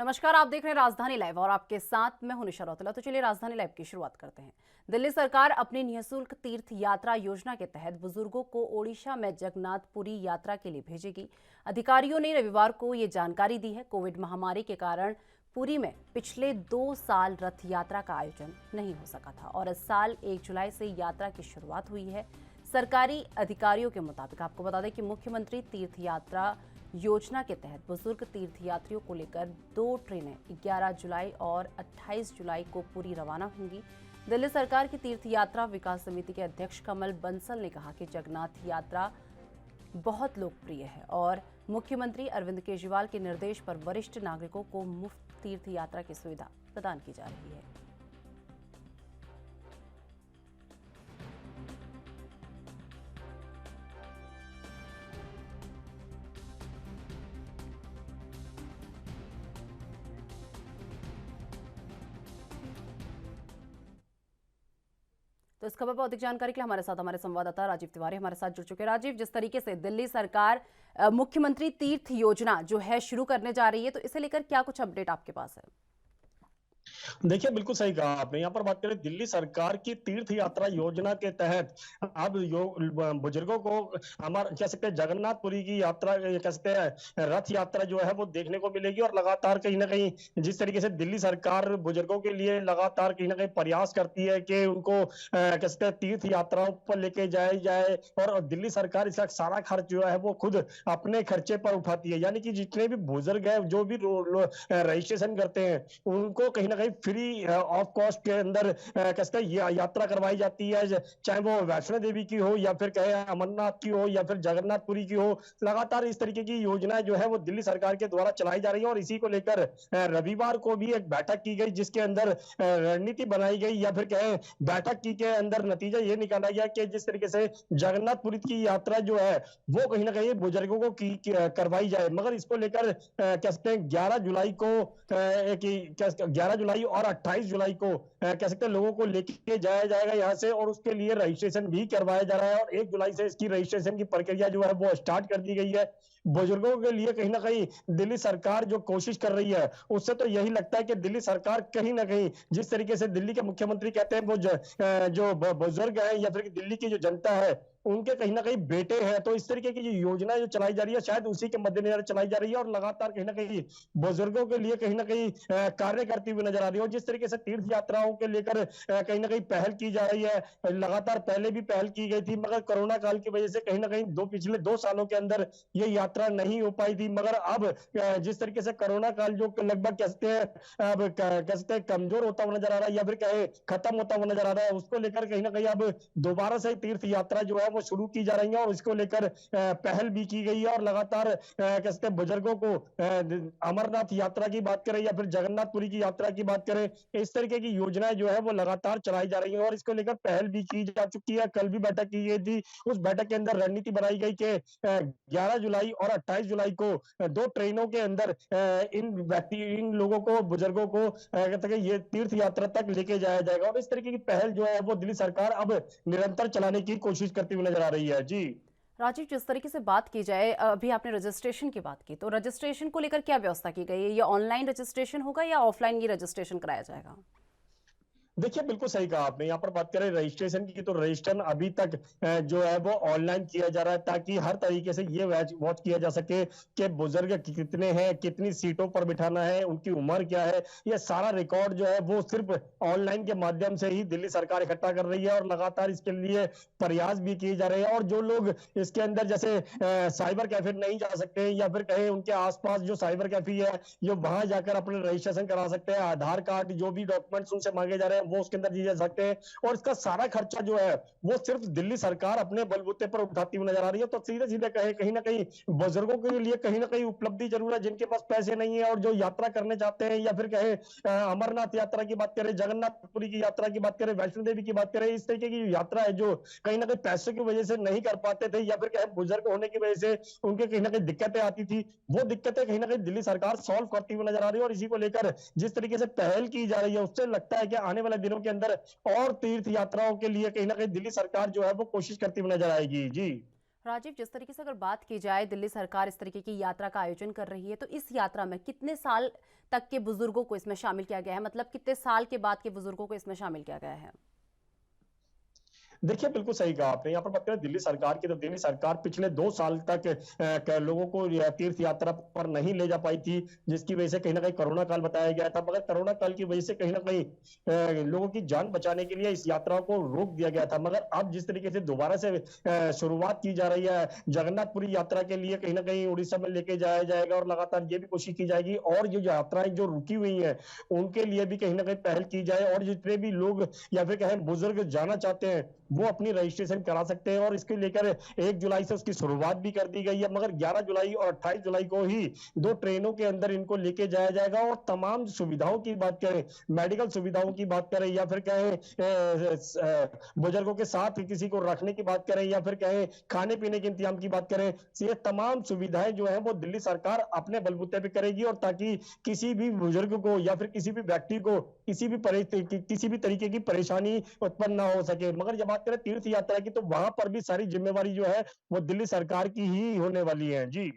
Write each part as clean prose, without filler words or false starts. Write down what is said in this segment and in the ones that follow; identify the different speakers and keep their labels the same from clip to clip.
Speaker 1: नमस्कार, आप देख रहे हैं राजधानी लाइव और आपके साथ मैं हूं निशा रौतेला। तो चलिए राजधानी लाइव की शुरुआत करते हैं। दिल्ली सरकार अपनी निःशुल्क तीर्थ यात्रा योजना के तहत बुजुर्गों को ओडिशा में जगन्नाथपुरी यात्रा के लिए भेजेगी। अधिकारियों ने रविवार को ये जानकारी दी है। कोविड महामारी के कारण पुरी में पिछले 2 साल रथ यात्रा का आयोजन नहीं हो सका था और इस साल 1 जुलाई से यात्रा की शुरुआत हुई है। सरकारी अधिकारियों के मुताबिक आपको बता दें कि मुख्यमंत्री तीर्थ यात्रा योजना के तहत बुजुर्ग तीर्थयात्रियों को लेकर 2 ट्रेनें 11 जुलाई और 28 जुलाई को पुरी रवाना होंगी। दिल्ली सरकार की तीर्थ यात्रा विकास समिति के अध्यक्ष कमल बंसल ने कहा कि जगन्नाथ यात्रा बहुत लोकप्रिय है और मुख्यमंत्री अरविंद केजरीवाल के निर्देश पर वरिष्ठ नागरिकों को मुफ्त तीर्थ यात्रा की सुविधा प्रदान की जा रही है। तो इस खबर पर अधिक जानकारी के लिए हमारे संवाददाता राजीव तिवारी हमारे साथ जुड़ चुके हैं। राजीव, जिस तरीके से दिल्ली सरकार मुख्यमंत्री तीर्थ योजना जो है शुरू करने जा रही है, तो इसे लेकर क्या कुछ अपडेट आपके पास है?
Speaker 2: देखिए, बिल्कुल सही कहा आपने। यहाँ पर बात करें दिल्ली सरकार की तीर्थ यात्रा योजना के तहत अब बुजुर्गों को हमारे कह सकते हैं जगन्नाथपुरी की यात्रा कह सकते हैं रथ यात्रा जो है वो देखने को मिलेगी। और लगातार कहीं ना कहीं जिस तरीके से दिल्ली सरकार बुजुर्गों के लिए लगातार कहीं ना कहीं प्रयास करती है कि उनको कह सकते हैं तीर्थ यात्राओं पर लेके जाया जाए, और दिल्ली सरकार इसका सारा खर्च जो है वो खुद अपने खर्चे पर उठाती है। यानी कि जितने भी बुजुर्ग है जो भी रजिस्ट्रेशन करते हैं उनको कहीं ना कहीं फ्री ऑफ कॉस्ट के अंदर कहते हैं यात्रा करवाई जाती है, चाहे वो वैष्णो देवी की हो या फिर कहे अमरनाथ की हो या फिर जगन्नाथपुरी की हो। लगातार इस तरीके की योजनाएं जो है वो दिल्ली सरकार के द्वारा चलाई जा रही है। और इसी को लेकर रविवार को भी एक बैठक की गई जिसके अंदर रणनीति बनाई गई या फिर कहे बैठक की के अंदर नतीजा ये निकाला गया कि जिस तरीके से जगन्नाथपुरी की यात्रा जो है वो कहीं ना कहीं बुजुर्गों को करवाई जाए। मगर इसको लेकर कहते हैं 11 जुलाई को 11 जुलाई और 28 जुलाई को कह सकते हैं लोगों को लेके जाया जाएगा यहाँ से, और उसके लिए रजिस्ट्रेशन भी करवाया जा रहा है। और 1 जुलाई से इसकी रजिस्ट्रेशन की प्रक्रिया जो है वो स्टार्ट कर दी गई है। बुजुर्गों के लिए कहीं ना कहीं दिल्ली सरकार जो कोशिश कर रही है उससे तो यही लगता है कि दिल्ली सरकार कहीं ना कहीं जिस तरीके से दिल्ली के मुख्यमंत्री कहते हैं वो जो बुजुर्ग है या फिर दिल्ली की जो जनता है उनके कहीं ना कहीं बेटे हैं, तो इस तरीके की जो योजना जो चलाई जा रही है शायद उसी के मद्देनजर चलाई जा रही है। और लगातार कहीं ना कहीं बुजुर्गों के लिए कहीं ना कहीं कार्य करती हुई नजर आ रही है। और जिस तरीके से तीर्थ यात्राओं के लेकर कहीं ना कहीं पहल की जा रही है, लगातार पहले भी पहल की गई थी मगर कोरोना काल की वजह से कहीं ना कहीं पिछले 2 सालों के अंदर ये यात्रा नहीं हो पाई थी। मगर अब जिस तरीके से कोरोना काल जो लगभग कहते हैं अब कह सकते हैं कमजोर होता हुआ नजर आ रहा है या फिर कहे खत्म होता हुआ नजर आ रहा है, उसको लेकर कहीं ना कहीं अब दोबारा से तीर्थ यात्रा जो है वो शुरू की जा रही है। और इसको लेकर पहल भी की गई है। और लगातार कह सकते हैं बुजुर्गों को अमरनाथ यात्रा की बात करें या फिर जगन्नाथपुरी की यात्रा की बात करें, इस तरीके की योजनाएं जो है वो लगातार चलाई जा रही है। और इसको लेकर पहल भी की जा चुकी है। कल भी बैठक की गई थी, उस बैठक के अंदर रणनीति बनाई गई कि 11 जुलाई और 28 जुलाई को 2 ट्रेनों के अंदर इन लोगों को बुजुर्गों को कहते हैं ये तीर्थ यात्रा तक लेके जाया जाएगा। और इस तरीके की पहल जो है वो दिल्ली सरकार अब निरंतर चलाने की कोशिश करती हुई नजर आ रही है। जी
Speaker 1: राजीव, जिस तरीके से बात की जाए, अभी आपने रजिस्ट्रेशन की बात की, तो रजिस्ट्रेशन को लेकर क्या व्यवस्था की गई है? ये ऑनलाइन रजिस्ट्रेशन होगा या ऑफलाइन ये रजिस्ट्रेशन कराया जाएगा?
Speaker 2: देखिए, बिल्कुल सही कहा आपने। यहाँ पर बात करें रजिस्ट्रेशन की तो रजिस्ट्रेशन अभी तक जो है वो ऑनलाइन किया जा रहा है ताकि हर तरीके से ये वॉच किया जा सके कि बुजुर्ग कितने हैं, कितनी सीटों पर बिठाना है, उनकी उम्र क्या है। ये सारा रिकॉर्ड जो है वो सिर्फ ऑनलाइन के माध्यम से ही दिल्ली सरकार इकट्ठा कर रही है। और लगातार इसके लिए प्रयास भी किए जा रहे हैं। और जो लोग इसके अंदर जैसे साइबर कैफे नहीं जा सकते या फिर कहीं उनके आसपास जो साइबर कैफे है जो वहां जाकर अपने रजिस्ट्रेशन करा सकते हैं, आधार कार्ड जो भी डॉक्यूमेंट्स उनसे मांगे जा रहे हैं वो उसके अंदर दिए जा सकते हैं। और इसका सारा खर्चा जो है वो सिर्फ दिल्ली सरकार अपने बलबूते पर उठाती हुई नजर आ रही है। तो सीधे सीधे कहे कहीं ना कहीं बुजुर्गों के लिए कहीं ना कहीं उपलब्धि जरूर है जिनके पास पैसे नहीं है और जो यात्रा करने चाहते हैं, या फिर कहे अमरनाथ यात्रा की बात करें, जगन्नाथपुरी की यात्रा की बात करें, वैष्णो देवी की बात करें, इस तरीके की यात्रा है जो कहीं ना कहीं पैसों की वजह से नहीं कर पाते थे या फिर कहे बुजुर्ग होने की वजह से उनके कहीं ना कहीं दिक्कतें आती थी, वो दिक्कतें कहीं ना कहीं दिल्ली सरकार सॉल्व करती हुई नजर आ रही है। और इसी को लेकर जिस तरीके से पहल की जा रही है उससे लगता है कि आने वाले दिनों के अंदर और तीर्थ यात्राओं के लिए कहीं ना कहीं दिल्ली सरकार जो है वो कोशिश करती हुई नजर आएगी। जी
Speaker 1: राजीव, जिस तरीके से अगर बात की जाए, दिल्ली सरकार इस तरीके की यात्रा का आयोजन कर रही है, तो इस यात्रा में कितने साल तक के बुजुर्गों को इसमें शामिल किया गया है? मतलब कितने साल के बाद के बुजुर्गों को इसमें शामिल किया गया है?
Speaker 2: देखिए, बिल्कुल सही कहा आपने। यहाँ पर बात करें दिल्ली सरकार की, तो दिल्ली सरकार पिछले 2 साल तक लोगों को तीर्थ यात्रा पर नहीं ले जा पाई थी, जिसकी वजह से कहीं न कहीं कोरोना काल बताया गया था। मगर कोरोना काल की वजह से कहीं न कहीं लोगों की जान बचाने के लिए इस यात्रा को रोक दिया गया था। मगर अब जिस तरीके से दोबारा से शुरुआत की जा रही है, जगन्नाथपुरी यात्रा के लिए कहीं न कहीं उड़ीसा में लेके जाया जाएगा और लगातार ये भी कोशिश की जाएगी और जो यात्राएँ जो रुकी हुई हैं, उनके लिए भी कहीं न कहीं पहल की जाए और जितने भी लोग या फिर कहें बुजुर्ग जाना चाहते हैं, वो अपनी रजिस्ट्रेशन करा सकते हैं और इसको लेकर 1 जुलाई से उसकी शुरुआत भी कर दी गई है। मगर 11 जुलाई और 28 जुलाई को ही 2 ट्रेनों के अंदर इनको लेके जाया जाएगा और तमाम सुविधाओं की बात करें, मेडिकल सुविधाओं की बात करें या फिर कहें बुजुर्गों के साथ किसी को रखने की बात करें या फिर कहें खाने-पीने के इंतजाम की बात करें, ये तमाम सुविधाएँ जो हैं वो दिल्ली सरकार अपने बलबूते पे करेगी और ताकि किसी भी बुजुर्ग को या फिर किसी भी व्यक्ति को किसी भी तरीके की परेशानी उत्पन्न ना हो सके। मगर जब बात करें तीर्थ यात्रा की, तो वहां पर भी सारी जिम्मेवारी जो है वो दिल्ली सरकार की ही होने वाली है। जी।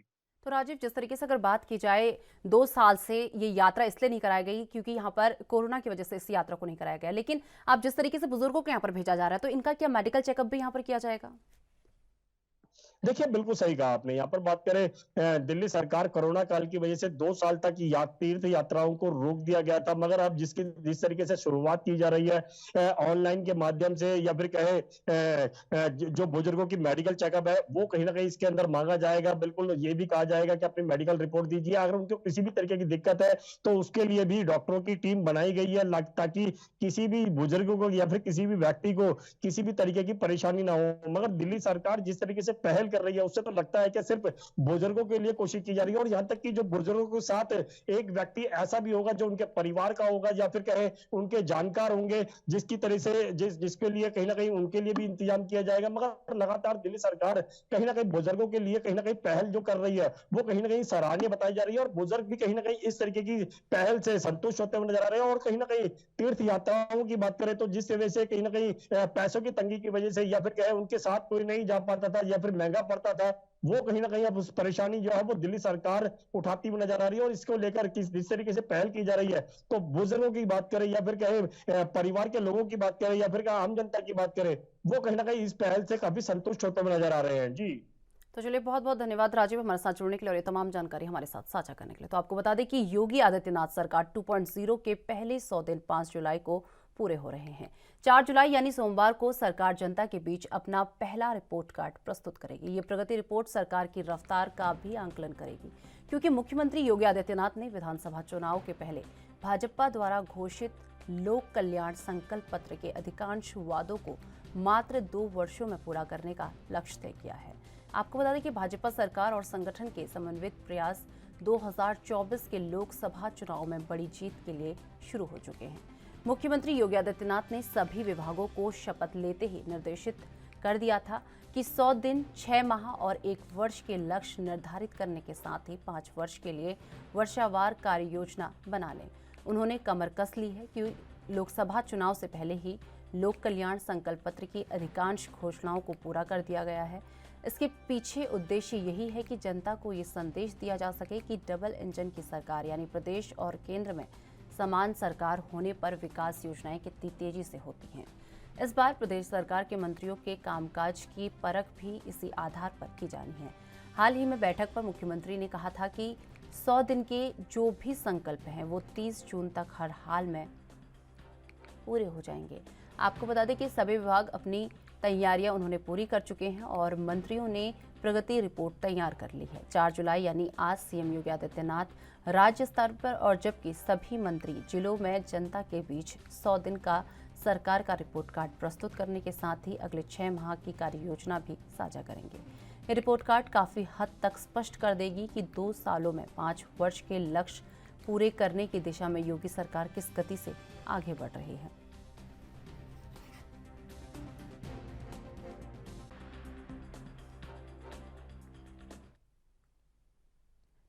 Speaker 1: तो राजीव, जिस तरीके से अगर बात की जाए, 2 साल से ये यात्रा इसलिए नहीं कराई गई क्योंकि यहाँ पर कोरोना की वजह से इस यात्रा को नहीं कराया गया, लेकिन अब जिस तरीके से बुजुर्गों को यहाँ पर भेजा जा रहा है, तो इनका क्या मेडिकल चेकअप भी यहाँ पर किया जाएगा?
Speaker 2: देखिए, बिल्कुल सही कहा आपने। यहाँ पर बात करें दिल्ली सरकार कोरोना काल की वजह से 2 साल तक तीर्थ यात्राओं को रोक दिया गया था, मगर अब जिस तरीके से शुरुआत की जा रही है ऑनलाइन के माध्यम से या फिर कहें जो बुजुर्गों की मेडिकल चेकअप है, वो कहीं न कहीं इसके अंदर माँगा जाएगा। बिल्कुल ये भी कहा जाएगा कि अपनी मेडिकल रिपोर्ट दीजिए। अगर उनको किसी भी तरीके की दिक्कत है, तो उसके लिए भी डॉक्टरों की टीम बनाई गई है ताकि किसी भी बुजुर्ग को या फिर किसी भी व्यक्ति को किसी भी तरीके की परेशानी ना हो। मगर दिल्ली सरकार जिस तरीके से पहल कर रही है, उससे तो लगता है कि सिर्फ बुजुर्गों के लिए कोशिश की जा रही है और यहाँ तक कि जो बुजुर्गों के साथ एक व्यक्ति ऐसा भी होगा जो उनके परिवार का होगा या फिर कहें उनके जानकार होंगे, जिसकी तरह से जिसके लिए कहीं ना कहीं उनके लिए भी इंतजाम किया जाएगा। मगर लगातार दिल्ली सरकार कहीं ना कहीं बुजुर्गों के लिए कहीं ना कहीं पहल जो कर रही है, वो कहीं ना कहीं सराहनीय बताई जा रही है और बुजुर्ग भी कहीं ना कहीं इस तरीके की पहल से संतुष्ट होते हुए नजर आ रहे हैं। और कहीं ना कहीं तीर्थ यात्राओं की बात करें तो जिस वजह से कहीं ना कहीं पैसों की तंगी की वजह से या फिर कहें उनके साथ कोई नहीं जा पाता था या फिर महंगा पड़ता था, वो कहीं ना कहीं अब उस परेशानी जो है वो दिल्ली सरकार उठाती हुई नजर आ रही है। और इसको लेकर जिस तरीके से पहल की जा रही है, तो बुजुर्गों की बात करें या फिर कहें परिवार के लोगों की बात करें या फिर आम जनता की बात करें, वो कहीं ना कहीं इस पहल से काफी संतुष्ट होते हुए नजर आ रहे हैं। जी।
Speaker 1: तो चलिए, बहुत बहुत धन्यवाद राजीव, हमारे साथ जुड़ने के लिए और ये तमाम जानकारी हमारे साथ साझा करने के लिए। तो आपको बता दें कि योगी आदित्यनाथ सरकार 2.0 के पहले 100 दिन 5 जुलाई को पूरे हो रहे हैं। 4 जुलाई यानी सोमवार को सरकार जनता के बीच अपना पहला रिपोर्ट कार्ड प्रस्तुत करेगी। ये प्रगति रिपोर्ट सरकार की रफ्तार का भी आंकलन करेगी, क्योंकि मुख्यमंत्री योगी आदित्यनाथ ने विधानसभा चुनाव के पहले भाजपा द्वारा घोषित लोक कल्याण संकल्प पत्र के अधिकांश वादों को मात्र 2 वर्षों में पूरा करने का लक्ष्य तय किया है। आपको बता दें कि भाजपा सरकार और संगठन के समन्वित प्रयास 2024 के लोकसभा चुनाव में बड़ी जीत के लिए शुरू हो चुके हैं। मुख्यमंत्री योगी आदित्यनाथ ने सभी विभागों को शपथ लेते ही निर्देशित कर दिया था कि 100 दिन, 6 माह और 1 वर्ष के लक्ष्य निर्धारित करने के साथ ही 5 वर्ष के लिए वर्षावार कार्य योजना बना लें। उन्होंने कमर कस ली है कि लोकसभा चुनाव से पहले ही लोक कल्याण संकल्प पत्र की अधिकांश घोषणाओं को पूरा कर दिया गया है। इसके पीछे उद्देश्य यही है कि जनता को ये संदेश दिया जा सके कि डबल इंजन की सरकार यानी प्रदेश और केंद्र में समान सरकार होने पर विकास योजनाएं कितनी तेजी से होती हैं। इस बार प्रदेश सरकार के मंत्रियों के कामकाज की परख भी इसी आधार पर की जानी है। हाल ही में बैठक पर मुख्यमंत्री ने कहा था कि 100 दिन के जो भी संकल्प हैं वो 30 जून तक हर हाल में पूरे हो जाएंगे। आपको बता दें कि सभी विभाग अपनी तैयारियां उन्होंने पूरी कर चुके हैं और मंत्रियों ने प्रगति रिपोर्ट तैयार कर ली है। 4 जुलाई यानी आज सीएम योगी आदित्यनाथ राज्य स्तर पर और जबकि सभी मंत्री जिलों में जनता के बीच 100 दिन का सरकार का रिपोर्ट कार्ड प्रस्तुत करने के साथ ही अगले 6 माह की कार्य योजना भी साझा करेंगे। ये रिपोर्ट कार्ड काफी हद तक स्पष्ट कर देगी कि 2 सालों में 5 वर्ष के लक्ष्य पूरे करने की दिशा में योगी सरकार किस गति से आगे बढ़ रही है।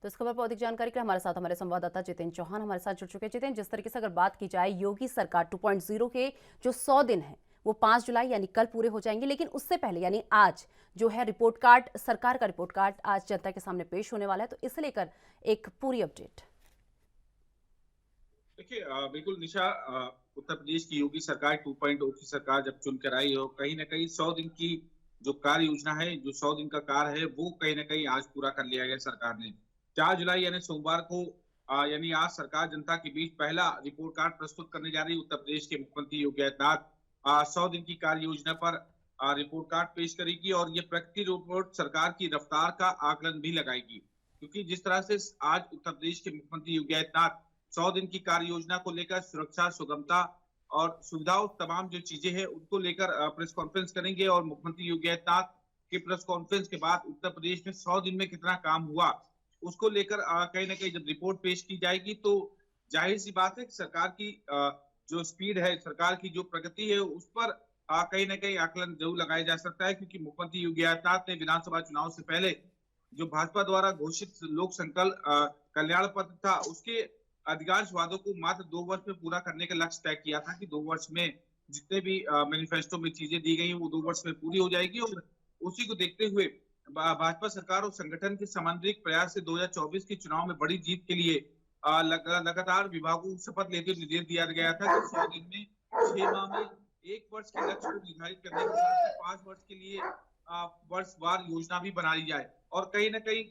Speaker 1: तो इस खबर पर अधिक जानकारी के लिए हमारे संवाददाता जितेंद्र चौहान हमारे साथ जुड़ चुके हैं। जितेंद्र, जिस तरीके से अगर बात की जाए योगी सरकार 2.0 के जो 100 दिन हैं वो 5 जुलाई यानी कल पूरे हो जाएंगे। लेकिन उससे पहले यानी आज जो है रिपोर्ट कार्ड, सरकार का रिपोर्ट कार्ड आज जनता के सामने पेश होने वाला है। तो इसे लेकर एक पूरी अपडेट।
Speaker 3: देखिए बिल्कुल निशा, उत्तर प्रदेश की योगी सरकार 2.0 की सरकार जब चुनकर आई हो, कहीं ना कहीं 100 दिन की जो कार्य योजना है, जो 100 दिन का कार्य है, वो कहीं ना कहीं आज पूरा कर लिया गया सरकार ने। 4 जुलाई यानी सोमवार को यानी आज सरकार जनता के बीच पहला रिपोर्ट कार्ड प्रस्तुत करने जा रही है। उत्तर प्रदेश के मुख्यमंत्री योगी आदित्यनाथ 100 दिन की कार्य योजना पर रिपोर्ट कार्ड पेश करेगी और ये प्रगति रिपोर्ट सरकार की रफ्तार का आकलन भी लगाएगी, क्योंकि जिस तरह से आज उत्तर प्रदेश के मुख्यमंत्री योगी आदित्यनाथ 100 दिन की कार्य योजना को लेकर सुरक्षा, सुगमता और सुविधाओं तमाम जो चीजें हैं उनको लेकर प्रेस कॉन्फ्रेंस करेंगे। और मुख्यमंत्री योगी आदित्यनाथ के प्रेस कॉन्फ्रेंस के बाद उत्तर प्रदेश में 100 दिन में कितना काम हुआ उसको लेकर कहीं ना कहीं जब रिपोर्ट पेश की जाएगी तो जाहिर सी बात है कि सरकार की जो स्पीड है, सरकार की जो प्रगति है, उस पर कहीं ना कहीं आकलन जरूर लगाया जा सकता है। क्योंकि मुख्यमंत्री योगी आदित्यनाथ ने विधानसभा चुनाव से पहले जो भाजपा द्वारा घोषित लोक संकल्प कल्याण पत्र था, उसके अधिकांश वादों को मात्र 2 वर्ष में पूरा करने का लक्ष्य तय किया था कि 2 वर्ष में जितने भी मैनिफेस्टो में चीजें दी गई वो 2 वर्ष में पूरी हो जाएगी। और उसी को देखते हुए भाजपा सरकार और संगठन के सामंजस्य प्रयास से 2024 के चुनाव में बड़ी जीत के लिए लगातार विभागों को शपथ लेते हुए निर्देश दिया गया था कि 100 दिन में, 6 माह में 1 वर्ष के लक्ष्य को निर्धारित करने के साथ 5 वर्ष के लिए वर्षवार योजना भी बनाई जाए। और कहीं ना कहीं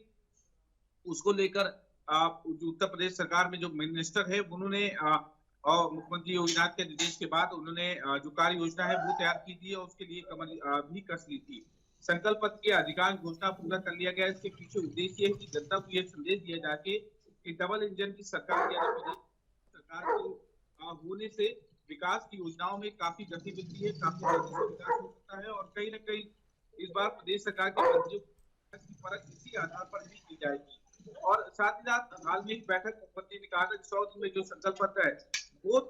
Speaker 3: उसको लेकर उत्तर प्रदेश सरकार में जो मिनिस्टर है उन्होंने और मुख्यमंत्री योगीनाथ के निर्देश के बाद उन्होंने जो कार्य योजना है वो तैयार की थी और उसके लिए कमर भी कस ली थी। संकल्प पत्र की अधिकांश घोषणा पूरा कर लिया गया। इसके पीछे उद्देश्य है कि जनता को यह संदेश दिया जाके कि डबल इंजन की सरकार सरकार को होने से विकास की योजनाओं में काफी गति मिलती है, काफी तेजी से विकास हो सकता है। और कहीं ना कहीं इस बार प्रदेश सरकार के मंत्रियों की परख इसी आधार पर भी की जाएगी। और साथ ही साथ हाल में एक बैठक मुख्यमंत्री ने कहा था 100 दिन में जो संकल्प पत्र है वो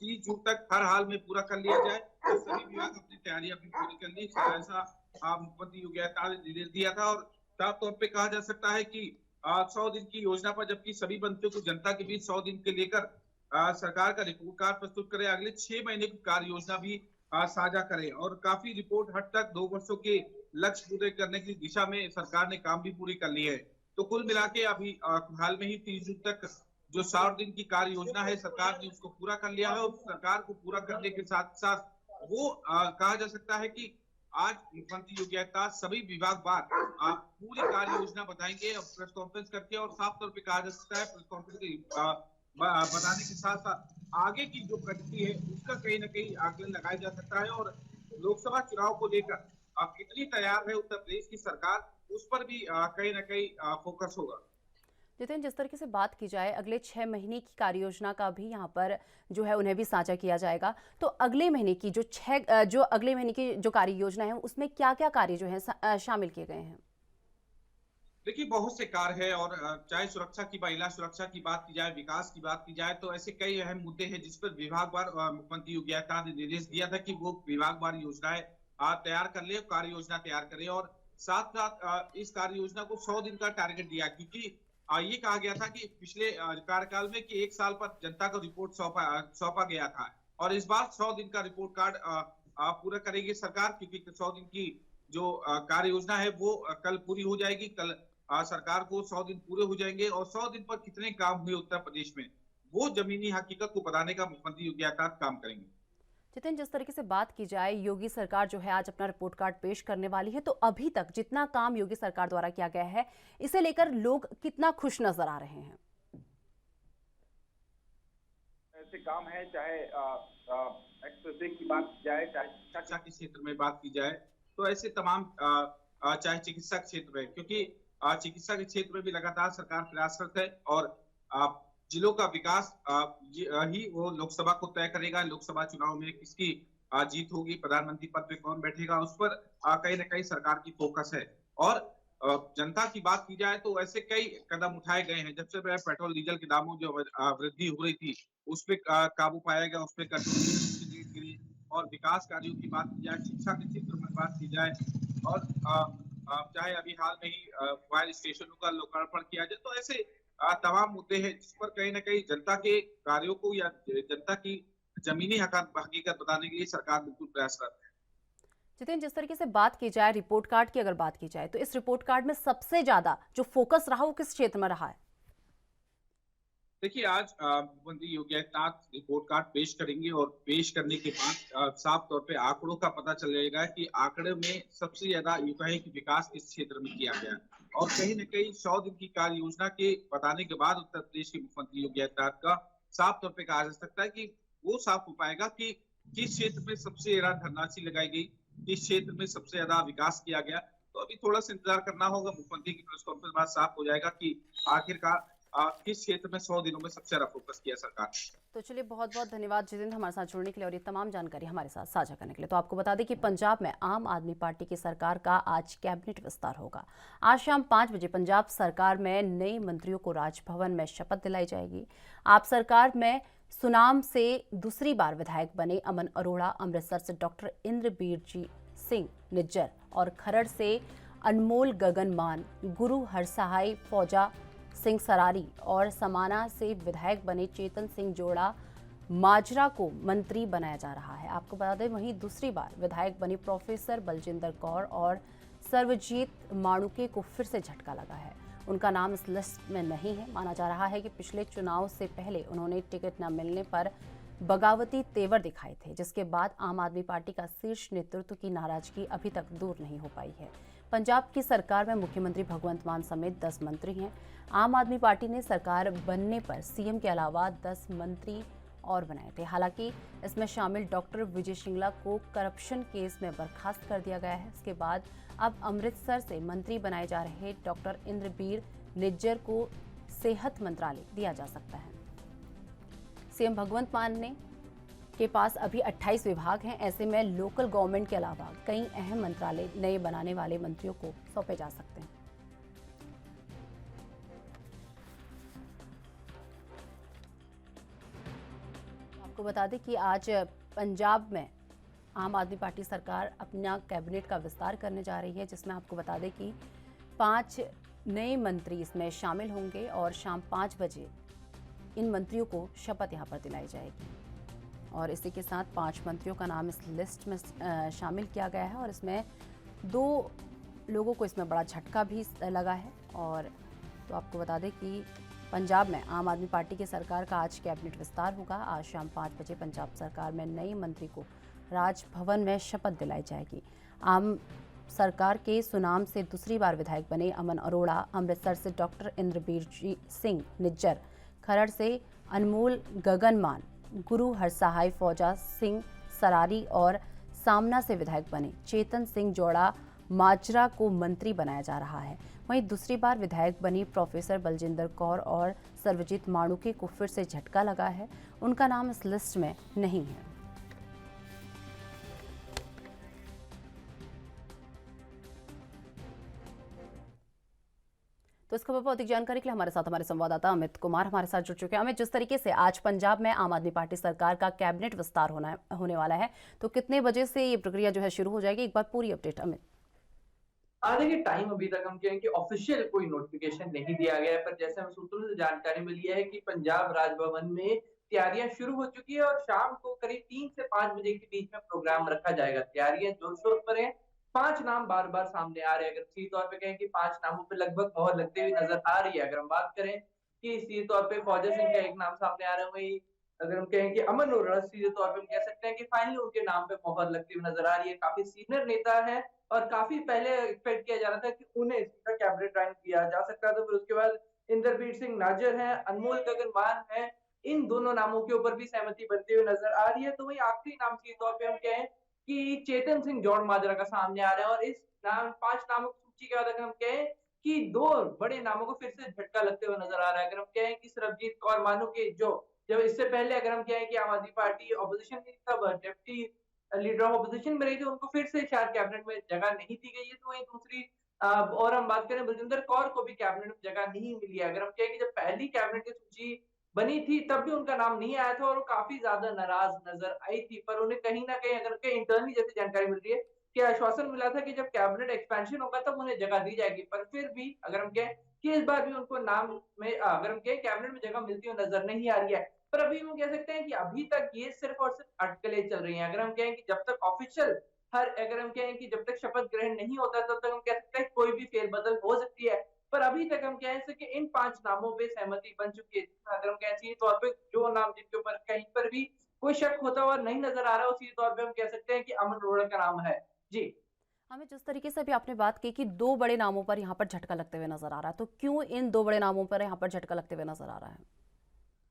Speaker 3: 30 जून तक हर हाल में पूरा कर लिया जाए। तो सभी विभाग अपनी तैयारियां अपनी पूरी कर ली, ऐसा मुख्यमंत्री योगी आदित्यनाथ ने निर्देश दिया था। और साफ तौर पे कहा जा सकता है कि 100 दिन की योजना पर जबकि सभी मंत्रियों को जनता के बीच 100 दिन के लेकर सरकार का रिपोर्ट कार्ड प्रस्तुत करे, अगले 6 महीने की कार्य योजना भी साझा करे और काफी रिपोर्ट हद तक 2 वर्षों के लक्ष्य पूरे करने की दिशा में सरकार ने काम भी पूरी कर ली है। तो कुल मिला के अभी हाल में ही 30 जून तक जो 60 दिन की कार्य योजना है सरकार ने उसको पूरा कर लिया है। और सरकार को पूरा करने के साथ साथ वो कहा जा सकता है कि आज मुख्यमंत्री योगी आदित्यनाथ सभी विभागवार पूरी कार्य योजना बताएंगे प्रेस कॉन्फ्रेंस करके। और साफ तौर पे कहा जा सकता है प्रेस कॉन्फ्रेंस बताने के साथ साथ आगे की जो प्रगति है उसका कहीं ना कहीं आकलन लगाया जा सकता है। और लोकसभा चुनाव को लेकर कितनी तैयार है उत्तर प्रदेश की सरकार, उस पर भी कहीं ना कहीं फोकस होगा।
Speaker 1: जितेंद्र, जिस तरीके से बात की जाए अगले 6 महीने की कार्य योजना का भी यहाँ पर जो है उन्हें भी साझा किया जाएगा। तो अगले महीने की जो अगले महीने की जो कार्य योजना है उसमें क्या क्या कार्य जो है शामिल किए गए हैं?
Speaker 3: देखिए बहुत से कार्य है और चाहे सुरक्षा की, महिला सुरक्षा की बात की जाए, विकास की बात की जाए, तो ऐसे कई अहम मुद्दे हैं जिस पर विभागवार मुख्यमंत्री योगी आदित्यनाथ ने निर्देश दिया था कि वो विभागवार योजनाएं तैयार कर ले, कार्य योजना तैयार करे। और साथ साथ इस कार्य योजना को 100 दिन का टारगेट दिया, क्योंकि ये कहा गया था कि पिछले कार्यकाल में कि 1 साल पर जनता को रिपोर्ट सौंपा गया था और इस बार 100 दिन का रिपोर्ट कार्ड पूरा करेगी सरकार, क्योंकि 100 दिन की जो कार्य योजना है वो कल पूरी हो जाएगी। कल सरकार को 100 दिन पूरे हो जाएंगे और 100 दिन पर कितने काम हुए उत्तर प्रदेश में वो जमीनी हकीकत को बताने का मुख्यमंत्री योगी आदित्यनाथ काम करेंगे।
Speaker 1: जितेंद्र, जिस तरीके से बात की जाए योगी सरकार जो है आज अपना रिपोर्ट कार्ड पेश करने वाली है, तो अभी तक जितना काम योगी सरकार द्वारा किया गया है इसे लेकर लोग कितना खुश नजर आ रहे हैं?
Speaker 4: ऐसे काम है, चाहे एक्सप्रेसवे की बात की जाए, चाहे
Speaker 3: शिक्षा के क्षेत्र में बात की जाए, तो ऐसे तमाम चाहे चिकित्सा क्षेत्र में, क्योंकि चिकित्सा के क्षेत्र में भी लगातार सरकार प्रयासरत है और जिलों का विकास ही वो लोकसभा को तय करेगा। लोकसभा चुनाव में किसकी जीत होगी, प्रधानमंत्री पद पे कौन बैठेगा, उस पर कहीं ना कहीं सरकार की फोकस है। और जनता की बात की जाए तो ऐसे कई कदम उठाए गए हैं। जब से पेट्रोल डीजल के दामों जो वृद्धि हो रही थी उस पर काबू पाया गया, उस पर कटौती गिरी। और विकास कार्यों की बात की जाए, शिक्षा के क्षेत्र में बात की जाए और चाहे अभी हाल में ही फायर स्टेशनों का लोकार्पण किया जाए, तो ऐसे तमाम मुद्दे हैं जिस पर कहीं ना कहीं जनता के कार्यों को या जनता की जमीनी हकीकत बताने के लिए सरकार बिल्कुल प्रयासरत है।
Speaker 1: जितिन, जिस तरीके से बात की जाए रिपोर्ट कार्ड की, अगर बात की जाए तो इस रिपोर्ट कार्ड में सबसे ज्यादा जो फोकस रहा वो किस क्षेत्र में रहा है?
Speaker 3: देखिए, आज मुख्यमंत्री योगी आदित्यनाथ रिपोर्ट कार्ड पेश करेंगे और पेश करने के बाद साफ तौर पे आंकड़ों का पता चल जाएगा कि आंकड़े में सबसे ज्यादा यूं कहें कि विकास किस क्षेत्र में किया गया है। और कहीं न कहीं 100 दिन की कार्य योजना के बताने के बाद उत्तर प्रदेश के मुख्यमंत्री योगी आदित्यनाथ का साफ तौर पे कहा जा सकता है कि वो साफ हो पाएगा कि किस क्षेत्र में सबसे ज्यादा धनराशि लगाई गई, किस क्षेत्र में सबसे ज्यादा विकास किया गया। तो अभी थोड़ा सा इंतजार करना होगा, मुख्यमंत्री की प्रेस कॉन्फ्रेंस बाद साफ हो जाएगा कि आखिरकार किस क्षेत्र में 100 दिनों में सबसे ज्यादा फोकस किया सरकार ने।
Speaker 1: तो चलिए, बहुत बहुत धन्यवाद जितेंद्र हमारे साथ जुड़ने के लिए और ये तमाम जानकारी हमारे साथ साझा करने के लिए। तो आपको बता दें कि पंजाब में आम आदमी पार्टी की सरकार का आज कैबिनेट विस्तार होगा। आज शाम 5 बजे पंजाब सरकार में नए मंत्रियों को राजभवन में शपथ दिलाई जाएगी। आप सरकार में सुनाम से दूसरी बार विधायक बने अमन अरोड़ा, अमृतसर से डॉक्टर इंद्रबीर सिंह निज्जर और खरड़ से अनमोल गगन मान, गुरु हरसहाय फौजा सिंह सरारी और समाना से विधायक बने चेतन सिंह जोड़ा माजरा को मंत्री बनाया जा रहा है। आपको बता दें, वहीं दूसरी बार विधायक बने प्रोफेसर बलजिंदर कौर और सर्वजीत माणुके को फिर से झटका लगा है। उनका नाम इस लिस्ट में नहीं है। माना जा रहा है कि पिछले चुनाव से पहले उन्होंने टिकट न मिलने पर बगावती तेवर दिखाए थे, जिसके बाद आम आदमी पार्टी का शीर्ष नेतृत्व की नाराजगी अभी तक दूर नहीं हो पाई है। पंजाब की सरकार में मुख्यमंत्री भगवंत मान समेत 10 मंत्री हैं। आम आदमी पार्टी ने सरकार बनने पर सीएम के अलावा 10 मंत्री और बनाए थे। हालांकि इसमें शामिल डॉक्टर विजय शिंगला को करप्शन केस में बर्खास्त कर दिया गया है। इसके बाद अब अमृतसर से मंत्री बनाए जा रहे डॉक्टर इंद्रबीर निज्जर को सेहत मंत्रालय दिया जा सकता है। सीएम भगवंत मान ने के पास अभी 28 विभाग हैं। ऐसे में लोकल गवर्नमेंट के अलावा कई अहम मंत्रालय नए बनाने वाले मंत्रियों को सौंपे जा सकते हैं। आपको बता दें कि आज पंजाब में आम आदमी पार्टी सरकार अपना कैबिनेट का विस्तार करने जा रही है, जिसमें आपको बता दें कि 5 नए मंत्री इसमें शामिल होंगे और शाम 5 बजे इन मंत्रियों को शपथ यहां पर दिलाई जाएगी। और इसी के साथ 5 मंत्रियों का नाम इस लिस्ट में शामिल किया गया है और इसमें 2 लोगों को इसमें बड़ा झटका भी लगा है। और तो आपको बता दें कि पंजाब में आम आदमी पार्टी की सरकार का आज कैबिनेट विस्तार होगा। आज शाम 5 बजे पंजाब सरकार में नए मंत्री को राजभवन में शपथ दिलाई जाएगी। आम सरकार के सुनाम से दूसरी बार विधायक बने अमन अरोड़ा, अमृतसर से डॉक्टर इंद्रबीर सिंह निज्जर, खरड़ से अनमोल गगन मान, गुरु हरसहाय फौजा सिंह सरारी और सामना से विधायक बने चेतन सिंह जोड़ा माजरा को मंत्री बनाया जा रहा है। वहीं दूसरी बार विधायक बनी प्रोफेसर बलजिंदर कौर और सर्वजीत माणुके को फिर से झटका लगा है। उनका नाम इस लिस्ट में नहीं है। तो इस खबर पर अधिक जानकारी के लिए हमारे संवाददाता अमित कुमार हमारे साथ जुड़ चुके हैं। अमित, जिस तरीके से आज पंजाब में आम आदमी पार्टी सरकार का कैबिनेट विस्तार होने वाला है, तो कितने बजे से ये प्रक्रिया जो है शुरू हो जाएगी? एक बार पूरी अपडेट अमित।
Speaker 5: देखिए, टाइम अभी तक हम कहें कि ऑफिशियल कोई नोटिफिकेशन नहीं दिया गया है, पर जैसे हमें सूत्रों से जानकारी मिली है कि पंजाब राजभवन में तैयारियां शुरू हो चुकी है और शाम को करीब 3 से 5 बजे के बीच में प्रोग्राम रखा जाएगा। तैयारियां जोर शोर पर है। 5 नाम बार बार सामने आ रहे हैं। अगर सीधे तौर पे कहें कि 5 नामों पे लगभग मोहर लगते हुए नजर आ रही है। अगर हम बात करें कि सीधे तौर पे फौजा सिंह का एक नाम सामने आ रहा है, वही अगर हम कहें कि अमन अरोड़ा सीधे तौर पे हम कह सकते हैं कि फाइनली उनके नाम पे मोहर लगती हुई नजर आ रही है। काफी सीनियर नेता है और काफी पहले एक्सपेक्ट किया जा रहा था कि उन्हें इसका कैबिनेट रैंक दिया जा सकता था। फिर उसके बाद इंद्रबीर सिंह नाजर है, अनमोल गगन मान है, इन दोनों नामों के ऊपर भी सहमति बनती हुई नजर आ रही है। तो वही आखिरी नाम के तौर पे हम कहें कि चेतन सिंह जौड़ माजरा का सामने आ रहा है। और इस 5 नामों की सूची के बाद अगर हम कहें कि 2 बड़े नामों को फिर से झटका लगते हुए नजर आ रहा है। अगर हम कहें कि सरबजीत कौर माणुके, जो जब इससे पहले अगर हम कहें कि आम आदमी पार्टी ऑपोजिशन में तब डिप्टी लीडर ऑफ ऑपोजिशन में रही थी, उनको फिर से शायद कैबिनेट में जगह नहीं दी गई है। तो वहीं दूसरी और हम बात करें बलजिंदर कौर को भी कैबिनेट में जगह नहीं मिली है। अगर हम कहें कि जब पहली कैबिनेट की सूची बनी थी तब भी उनका नाम नहीं आया था और वो काफी ज्यादा नाराज नजर आई थी। पर उन्हें कहीं ना कहीं अगर इंटरनली जैसे जानकारी मिल रही है कि आश्वासन मिला था कि जब कैबिनेट एक्सपेंशन होगा तब उन्हें जगह दी जाएगी। पर फिर भी अगर हम कहें कि इस बार भी उनको नाम में अगर हम कहें कैबिनेट में जगह मिलती हुई नजर नहीं आ रही है। पर अभी हम कह सकते हैं कि अभी तक ये सिर्फ और सिर्फ अटकलें चल रही हैं। अगर हम कहें कि जब तक ऑफिशियल अगर हम कहें कि जब तक शपथ ग्रहण नहीं होता तब तक हम कह सकते हैं कोई भी फेरबदल हो सकती है। पर अभी तक हम कह सकते हैं कि इन 5 नामों पे सहमति बन चुकी है। अगर हम कहें सीधे तौर पे जो नाम जिनके ऊपर कहीं पर भी कोई शक होता हुआ नहीं नज़र आ रहा है, सीधे तौर पे हम कह सकते हैं कि अमन अरोड़ा का नाम है। जी।
Speaker 1: हमें जिस तरीके से अभी आपने बात की कि 2 बड़े नामों पर यहाँ पर झटका लगते हुए नज़र आ रहा है, तो क्यों इन 2 बड़े नामों पर यहाँ पर झटका लगते हुए नज़र आ रहा है?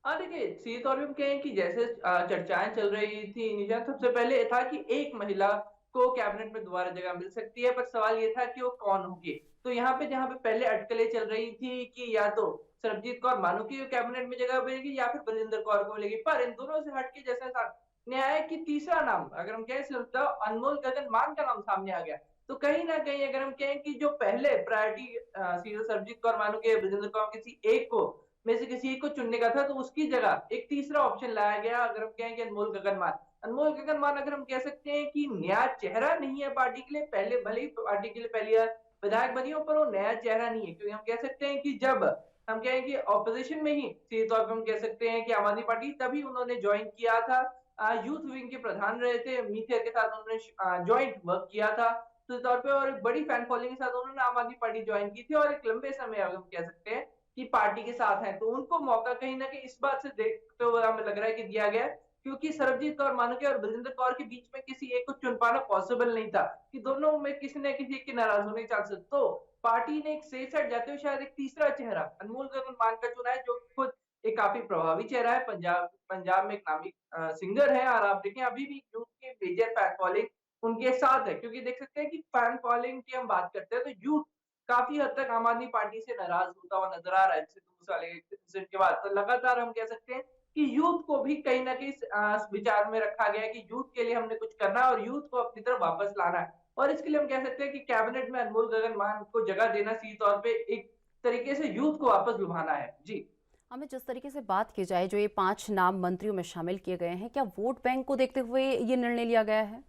Speaker 5: हाँ, देखिए सीधे तौर पे हम कहें कि जैसे चर्चाएँ चल रही थी निशांत, सबसे पहले ये था कि एक महिला को कैबिनेट में दोबारा जगह मिल सकती है, पर सवाल ये था कि वो कौन होगी? तो यहाँ पे जहाँ पे पहले अटकलें चल रही थी कि या तो सरबजीत कौर मानू की कैबिनेट में जगह मिलेगी या फिर बलजिंदर कौर को मिलेगी, पर इन दोनों से हट के जैसे सामने आया कि तीसरा नाम अगर हम कहें सिर्फ अनमोल गगन मान का नाम सामने आ गया। तो कहीं न कहीं अगर हम कहें कि जो पहले प्रायोरिटी सीधे सरबजीत कौर मानू के बलजिंदर कौर किसी एक को में से किसी एक को चुनने का था, तो उसकी जगह एक तीसरा ऑप्शन लाया गया। अगर हम कहें कि अनमोल गगन मान, अगर हम कह सकते हैं कि नया चेहरा नहीं है पार्टी के लिए, पहले भले ही पार्टी के लिए पहली बार विधायक बनी हो, पर वो नया चेहरा नहीं है, क्योंकि हम कह सकते हैं कि जब हम कहें कि ऑपोजिशन में ही सीधे तौर पे हम कह सकते हैं कि आम आदमी पार्टी, तभी उन्होंने ज्वाइन किया था। यूथ विंग के प्रधान रहे थे, मीठे के साथ उन्होंने ज्वाइंट वर्क किया था सीधे तौर पे, और एक बड़ी फैन फॉलोइंग के साथ उन्होंने आम आदमी पार्टी ज्वाइन की थी, और एक लंबे समय हम कह सकते हैं कि पार्टी के साथ हैं, तो उनको मौका कहीं न कहीं इस बात से देखते हुए हमें लग रहा है कि दिया गया है, क्योंकि सरबजीत कौर मानुके और बलजिंदर कौर के बीच में किसी एक को चुन पाना पॉसिबल नहीं था, कि दोनों में किसी न किसी एक की नाराज़ होने के चांसेस। तो पार्टी ने एक सेफ साइड जाते हुए शायद एक तीसरा चेहरा अनमोल गगन मान का चुना है, जो खुद एक काफ़ी प्रभावी चेहरा है। पंजाब पंजाब में एक नामी सिंगर है, और आप देखें अभी भी यूथ की मेजर फैन फॉलोइंग उनके साथ है, क्योंकि देख सकते हैं कि फैन फॉलोइंग की हम बात करते हैं तो यूथ काफ़ी हद तक आम आदमी पार्टी से नाराज़ होता हुआ नज़र आ रहा है, जैसे 2 साल इंसिडेंट के बाद। तो लगातार हम कह सकते हैं कि यूथ को भी कहीं न कहीं विचार में रखा गया है कि यूथ के लिए हमने कुछ करना है और यूथ को अपनी तरफ वापस लाना है। और इसके लिए हम कह सकते हैं कि कैबिनेट में अनमोल गगन मान को जगह देना सीधे तौर पे एक तरीके से यूथ को वापस लुभाना है। जी।
Speaker 1: हमें जिस तरीके से बात की जाए, जो ये 5 नाम मंत्रियों में शामिल किए गए हैं, क्या वोट बैंक को देखते हुए ये निर्णय लिया गया है?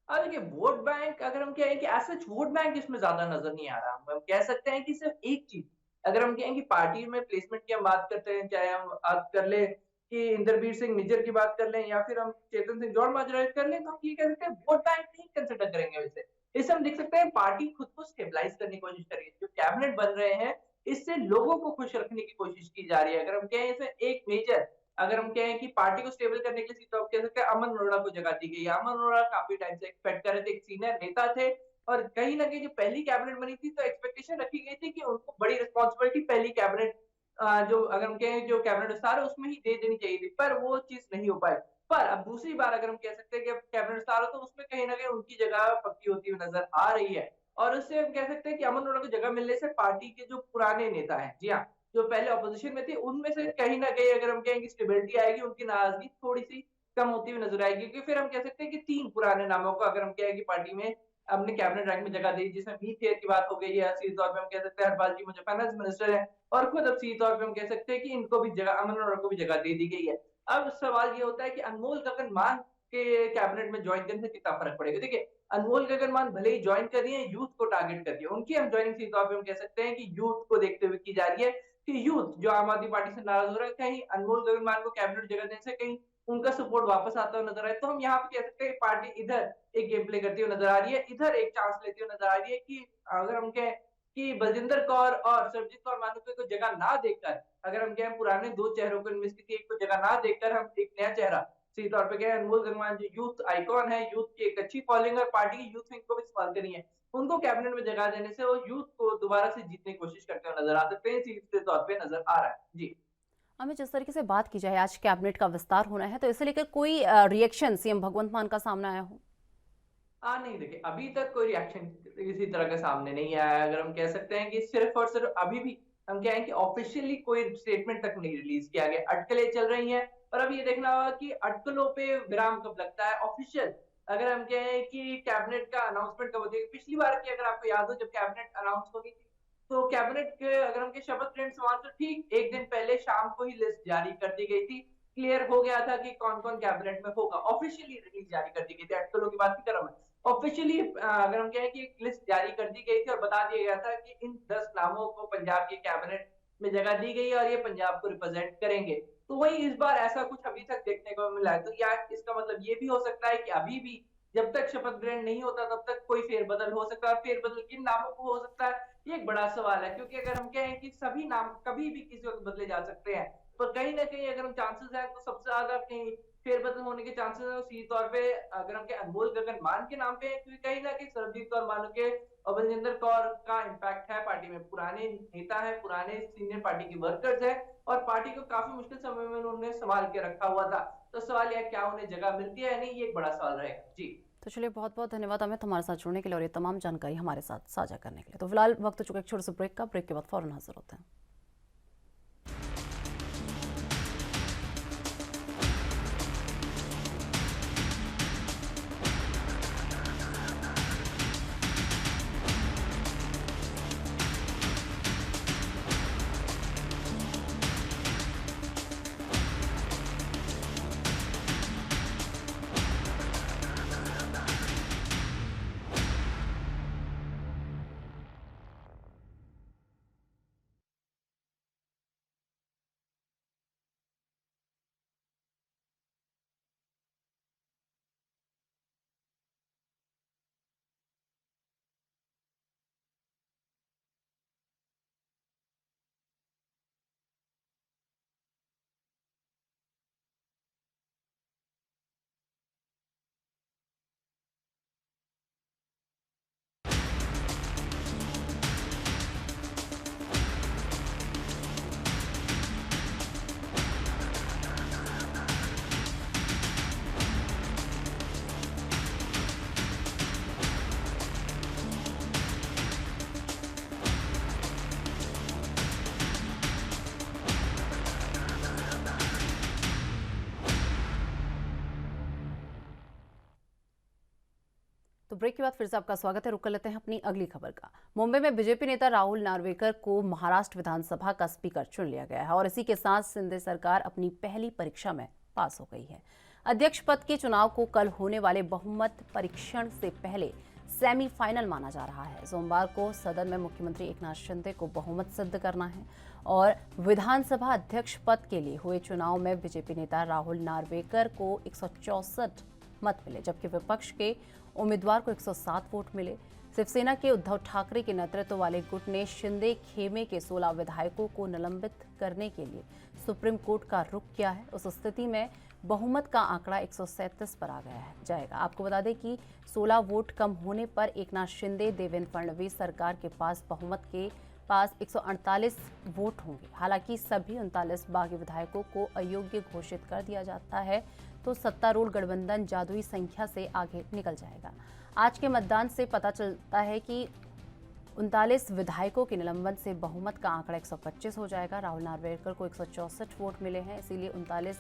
Speaker 5: देखिए वोट बैंक अगर हम कहें कि एज़ सच वोट बैंक इसमें ज़्यादा नज़र नहीं आ रहा। हम कह सकते हैं कि सिर्फ़ एक चीज़, अगर हम कहें कि पार्टी में प्लेसमेंट की हम बात करते हैं, चाहे हम बात कर लें कि इंदरबीर सिंह निज्जर की बात कर लें या फिर हम चेतन सिंह जौहर-माजरा की कर लें, तो हम ये कह सकते हैं वोट बैंक नहीं कंसिडर करेंगे वैसे। इससे हम देख सकते हैं पार्टी खुद को स्टेबलाइज़ करने की कोशिश कर रही है। जो कैबिनेट बन रहे हैं, इससे लोगों को खुश रखने की कोशिश की जा रही है। अगर हम कहें इसे एक मेजर, अगर हम कहें कि पार्टी को स्टेबल करने के लिए तो आप कह सकते हैं अमन अरोड़ा को जगह दी गई है। अमन अरोड़ा काफ़ी टाइम से एक्सपेक्ट कर रहे थे, एक सीनियर नेता थे, और कहीं न कहीं जो पहली कैबिनेट बनी थी तो एक्सपेक्टेशन रखी गई थी कि उनको बड़ी रिस्पॉन्सिबिलिटी पहली कैबिनेट जो अगर हम कहें जो कैबिनेट विस्तार है उसमें ही दे देनी चाहिए थी, पर वो चीज़ नहीं हो पाई। पर अब दूसरी बार अगर हम कह सकते हैं कि अब कैबिनेट विस्तार हो तो उसमें कहीं न कहीं उनकी जगह पक्की होती हुई नज़र आ रही है। और उससे हम कह सकते हैं कि अमन अरोड़ा को जगह मिलने से पार्टी के जो पुराने नेता हैं, जी हाँ, जो पहले अपोजिशन में थे, उनमें से कहीं न कहीं अगर हम कहें कि स्टेबिलिटी आएगी, उनकी नाराज़गी थोड़ी-सी कम होती हुई नज़र आएगी, क्योंकि फिर हम कह सकते हैं कि 3 पुराने नामों को अगर हम कहें कि पार्टी में अपने कैबिनेट रैंक में जगह दी, जिसमें मीत हेयर की बात हो गई है, सीधे तौर पे हम कह सकते हैं हरपाल जी मुझे फाइनेंस मिनिस्टर हैं, और खुद अब सीधे तौर पे हम कह सकते हैं कि इनको भी जगह, अमन अरोड़ा को भी जगह दे दी गई है। अब सवाल ये होता है कि अनमोल गगन मान के कैबिनेट में जॉइन करने से कितना फ़र्क पड़ेगा? देखिए, अनमोल गगन मान भले ही जॉइन कर रही हैं, यूथ को टारगेट कर रही है। उनकी हम जॉइनिंग सीधे तौर पे हम कह सकते हैं कि यूथ को देखते हुए की जा रही है, कि यूथ जो आम आदमी पार्टी से नाराज़ हो रहा है, कहीं अनमोल गगन मान को कैबिनेट जगह देने से कहीं उनका सपोर्ट वापस आता हुआ नज़र आए। तो हम यहाँ पे कह सकते हैं पार्टी इधर एक गेम प्ले करती हुई नज़र आ रही है, इधर एक चांस लेती हुई नज़र आ रही है कि अगर हम कहें कि बलजिंदर कौर और सरबजीत कौर मानुके को जगह ना देकर, अगर हम कहें पुराने 2 चेहरों को इनमें से किसी एक को जगह ना देकर हम एक नया चेहरा सीधे तौर पे कहें अनमोल गगन जो यूथ आइकॉन है, यूथ की एक अच्छी फॉलोइंग और पार्टी की यूथ विंग को भी सँभालते नहीं है, उनको कैबिनेट में जगह देने से वो यूथ को दोबारा से जीतने की कोशिश करते हुए नज़र आ सकते हैं, सीधे तौर पे नज़र आ रहा है। जी।
Speaker 1: हमें जिस तरीके से बात की जाए, आज कैबिनेट का विस्तार होना है, तो इसे लेकर कोई रिएक्शन सीएम भगवंत मान का सामने आया हो?
Speaker 5: नहीं देखिए, अभी तक कोई रिएक्शन किसी तरह का सामने नहीं आया है। अगर हम कह सकते हैं कि सिर्फ़ और सिर्फ़ अभी भी हम क्या है कि ऑफ़िशियली कोई स्टेटमेंट तक नहीं रिलीज़ किया गया। अटकलें चल रही हैं, और अब ये देखना होगा कि अटकलों पे विराम कब लगता है। ऑफ़िशियल अगर हम कहें कि कैबिनेट का अनाउंसमेंट कब होती है, पिछली बार की अगर आपको याद हो जब कैबिनेट अनाउंस होनी थी, तो कैबिनेट के अगर हम कहें शपथ ग्रहण समारोह से ठीक 1 दिन पहले शाम को ही लिस्ट जारी कर दी गई थी। क्लियर हो गया था कि कौन-कौन कैबिनेट में होगा। ऑफ़िशियली रिलीज़ जारी कर दी गई थी, अटकलों की बात नहीं कर रहा मैं। ऑफिशियली अगर हम कहें कि एक लिस्ट जारी कर दी गई थी और बता दिया गया था कि इन 10 नामों को पंजाब की कैबिनेट में जगह दी गई है और ये पंजाब को रिप्रेजेंट करेंगे। तो वही इस बार ऐसा कुछ अभी तक देखने को मिला है। तो या इसका मतलब ये भी हो सकता है कि अभी भी जब तक शपथ ग्रहण नहीं होता तब तक कोई फेरबदल हो सकता है, और फेरबदल किन नामों को हो सकता है, ये एक बड़ा सवाल है। क्योंकि अगर हम कहें कि सभी नाम कभी भी किसी वक्त बदले जा सकते हैं, पर कहीं ना कहीं अगर हम चांसेस है तो सबसे ज्यादा कहीं फेरबदल होने के चांसेस है सीधे तौर पे अगर हम कहें अनमोल गगन मान के नाम पे है, क्योंकि कहीं ना कहीं सरबजीत कौर मानो के और बलजिंदर कौर का इम्पैक्ट है पार्टी में, पुराने नेता है, पुराने सीनियर पार्टी के वर्कर्स है, और पार्टी को काफी मुश्किल समय में उन्होंने संभाल के रखा हुआ था। तो सवाल यह क्या उन्हें जगह मिलती है या नहीं, ये एक बड़ा सवाल रहेगा जी।
Speaker 1: तो चलिए, बहुत बहुत धन्यवाद अमित हमारे साथ जुड़ने के लिए और ये तमाम जानकारी हमारे साथ साझा करने के लिए। तो फिलहाल वक्त हो चुका है एक छोटे से ब्रेक का। ब्रेक के बाद फौरन हाजिर होते हैं। तो ब्रेक के बाद फिर से आपका स्वागत है। रुक कर लेते हैं अपनी अगली खबर का। मुंबई में बीजेपी नेता राहुल नार्वेकर को महाराष्ट्र विधानसभा का स्पीकर चुन लिया गया है और इसी के साथ शिंदे सरकार अपनी पहली परीक्षा में पास हो गई है। अध्यक्ष पद के चुनाव को कल होने वाले बहुमत परीक्षण से पहले सेमीफाइनल माना जा रहा है। सोमवार को सदन में मुख्यमंत्री एकनाथ शिंदे को बहुमत सिद्ध करना है और विधानसभा अध्यक्ष पद के लिए हुए चुनाव में बीजेपी नेता राहुल नार्वेकर को 164 मत मिले, जबकि विपक्ष के उम्मीदवार को 107 वोट मिले। शिवसेना के उद्धव ठाकरे के नेतृत्व वाले गुट ने शिंदे खेमे के 16 विधायकों को निलंबित करने के लिए सुप्रीम कोर्ट का रुख किया है। उस स्थिति में बहुमत का आंकड़ा 137 पर आ गया जाएगा। आपको बता दें कि 16 वोट कम होने पर एकनाथ शिंदे देवेंद्र फडणवीस सरकार के पास बहुमत के पास 148 वोट होंगे। हालांकि सभी 39 बागी विधायकों को अयोग्य घोषित कर दिया जाता है तो सत्तारूढ़ गठबंधन जादुई संख्या से आगे निकल जाएगा। आज के मतदान से पता चलता है कि 39 विधायकों के निलंबन से बहुमत का आंकड़ा 125 हो जाएगा। राहुल नार्वेकर को 164 वोट मिले हैं, इसीलिए 39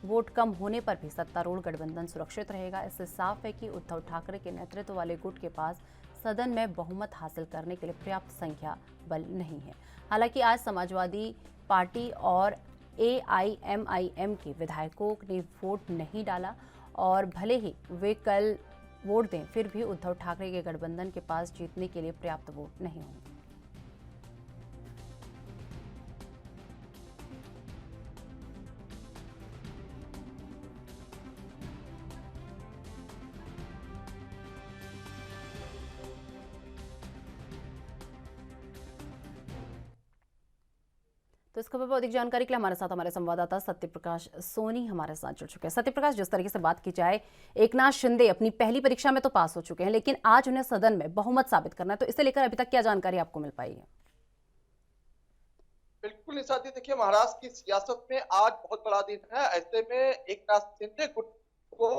Speaker 1: वोट कम होने पर भी सत्तारूढ़ गठबंधन सुरक्षित रहेगा। इससे साफ है कि उद्धव ठाकरे के नेतृत्व वाले गुट के पास सदन में बहुमत हासिल करने के लिए पर्याप्त संख्या बल नहीं है। हालांकि आज समाजवादी पार्टी और AIMIM के विधायकों ने वोट नहीं डाला और भले ही वे कल वोट दें, फिर भी उद्धव ठाकरे के गठबंधन के पास जीतने के लिए पर्याप्त वोट नहीं होंगे। तो इस खबर पर अधिक जानकारी के लिए हमारे साथ हमारे संवाददाता सत्यप्रकाश सोनी हमारे साथ जुड़ चुके हैं। सत्यप्रकाश, जिस तरीके से बात की जाए, एकनाथ शिंदे अपनी पहली परीक्षा में तो पास हो चुके हैं, लेकिन आज उन्हें सदन में बहुमत साबित करना है, तो इसे लेकर अभी तक क्या जानकारी आपको मिल पाई है?
Speaker 6: बिल्कुल निशादी, देखिए महाराष्ट्र की सियासत में आज बहुत बड़ा दिन है। ऐसे में एकनाथ शिंदे गुट को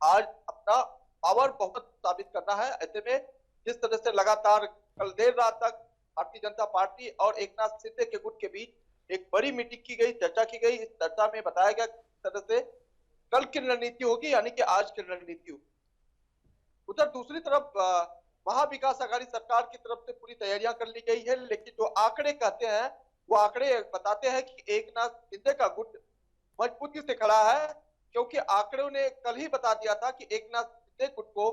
Speaker 6: आज अपना पावर बहुत साबित करना है। ऐसे में जिस तरह से लगातार कल देर रात तक भारतीय जनता पार्टी और एकनाथ शिंदे के गुट के बीच एक बड़ी मीटिंग की गई, चर्चा की गई। इस चर्चा में बताया गया किस तरह से कल की रणनीति होगी, यानी कि आज की रणनीति होगी। उधर दूसरी तरफ महाविकास आघाड़ी सरकार की तरफ से पूरी तैयारियां कर ली गई है, लेकिन जो आंकड़े कहते हैं वो आंकड़े बताते हैं कि एकनाथ शिंदे का गुट मजबूती से खड़ा है, क्योंकि आंकड़ों ने कल ही बता दिया था कि एकनाथ शिंदे गुट को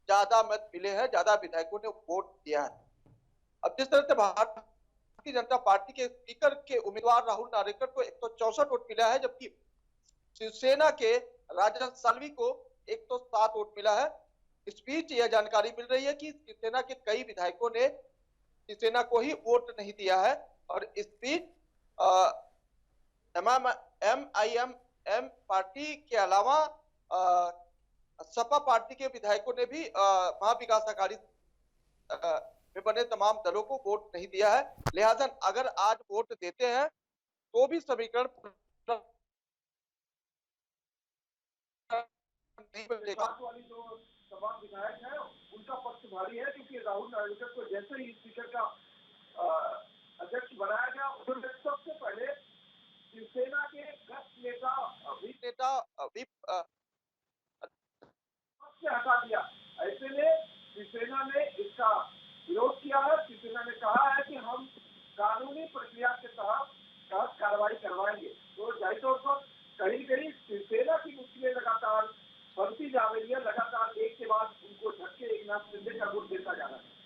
Speaker 6: ज्यादा मत मिले हैं, ज्यादा विधायकों ने वोट दिया है। अब जिस तरह से भारतीय भारतीय जनता पार्टी के स्पीकर के उम्मीदवार राहुल नार्वेकर को 164 वोट मिला है, जबकि शिवसेना के राजन साल्वी को 107 वोट मिला है। इस बीच यह जानकारी मिल रही है कि शिवसेना के कई विधायकों ने शिवसेना को ही वोट नहीं दिया है, और इस बीच MIM पार्टी के अलावा सपा पार्टी के विधायकों ने भी महाविकास आघाड़ी में बने तमाम दलों को वोट नहीं दिया है। लिहाजा अगर आज वोट देते हैं तो भी समीकरण नहीं बनेगा।
Speaker 4: वाली जो तमाम विधायक है उनका पक्ष भारी है, क्योंकि राहुल नार्वेकर को जैसे ही स्पीकर का अध्यक्ष बनाया गया, उन्होंने सबसे पहले शिवसेना के नेता व्हिप से हटा दिया। ऐसे में शिवसेना ने इसका विरोध किया है। शिवसेना ने कहा है कि हम कानूनी प्रक्रिया के तहत कार्रवाई करवाएंगे। तो जाहिर तौर पर कहीं कहीं शिवसेना की मुश्किलें लगातार बढ़ती जा रही है, लगातार एक के बाद उनको धक्के एकनाथ शिंदे का वोट देता जा रहा है।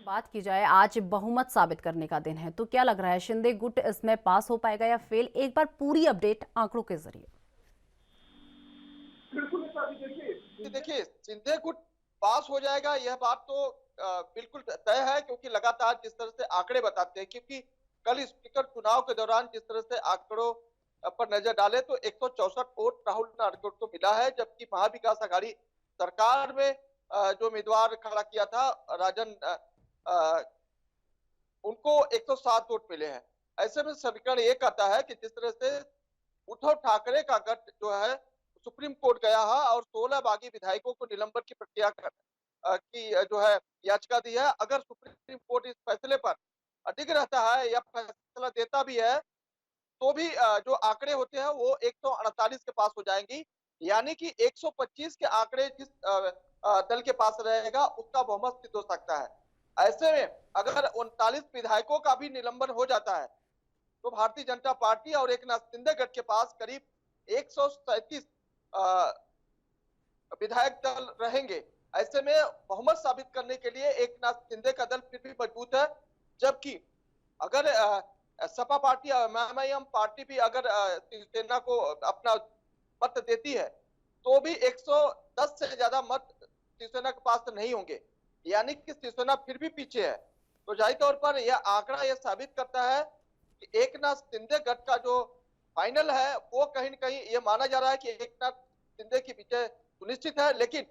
Speaker 1: बात की जाए, आज बहुमत साबित करने का दिन है, तो क्या लग रहा है शिंदे गुट इसमें पास हो पाएगा या फेल? एक बार पूरी अपडेट आंकड़ों के जरिए।
Speaker 4: बिल्कुल
Speaker 6: देखिए, शिंदे गुट पास हो जाएगा यह बात तो बिल्कुल तय है, क्योंकि लगातार जिस तरह से आंकड़े बताते हैं, क्योंकि कल स्पीकर चुनाव के दौरान जिस तरह से आंकड़ों पर नजर डाले तो 164 वोट राहुल नार्वेकर को मिला है, जबकि महाविकास आघाड़ी सरकार में जो उम्मीदवार खड़ा किया था राजन, उनको 107 वोट मिले हैं। ऐसे में समीकरण ये कहता है कि जिस तरह से उद्धव ठाकरे का गठ जो है सुप्रीम कोर्ट गया है और 16 बागी विधायकों को निलंबन की प्रक्रिया की जो है याचिका दी है, अगर सुप्रीम कोर्ट इस फैसले पर अडिग रहता है या फैसला देता भी है, तो भी जो आंकड़े होते हैं वो 148 के पास हो जाएंगी, यानी कि 125 के आंकड़े जिस दल के पास रहेगा उसका बहुमत सिद्ध हो सकता है। ऐसे में अगर 39 विधायकों का भी निलंबन हो जाता है तो भारतीय जनता पार्टी और एकनाथ शिंदे गठ के पास करीब 137 विधायक दल रहेंगे। ऐसे में बहुमत साबित करने के लिए एकनाथ शिंदे का दल फिर भी मजबूत है, जबकि अगर सपा पार्टी और MIM पार्टी भी अगर शिवसेना को अपना मत देती है तो भी 110 से ज्यादा मत शिवसेना के पास नहीं होंगे, यानी कि शिवसेना फिर भी पीछे है। तो जाहिर तौर पर यह आंकड़ा यह साबित करता है कि एकनाथ शिंदे गठ का जो फाइनल है वो कहीं न कहीं ये माना जा रहा है कि एकनाथ शिंदे की विजय सुनिश्चित है, लेकिन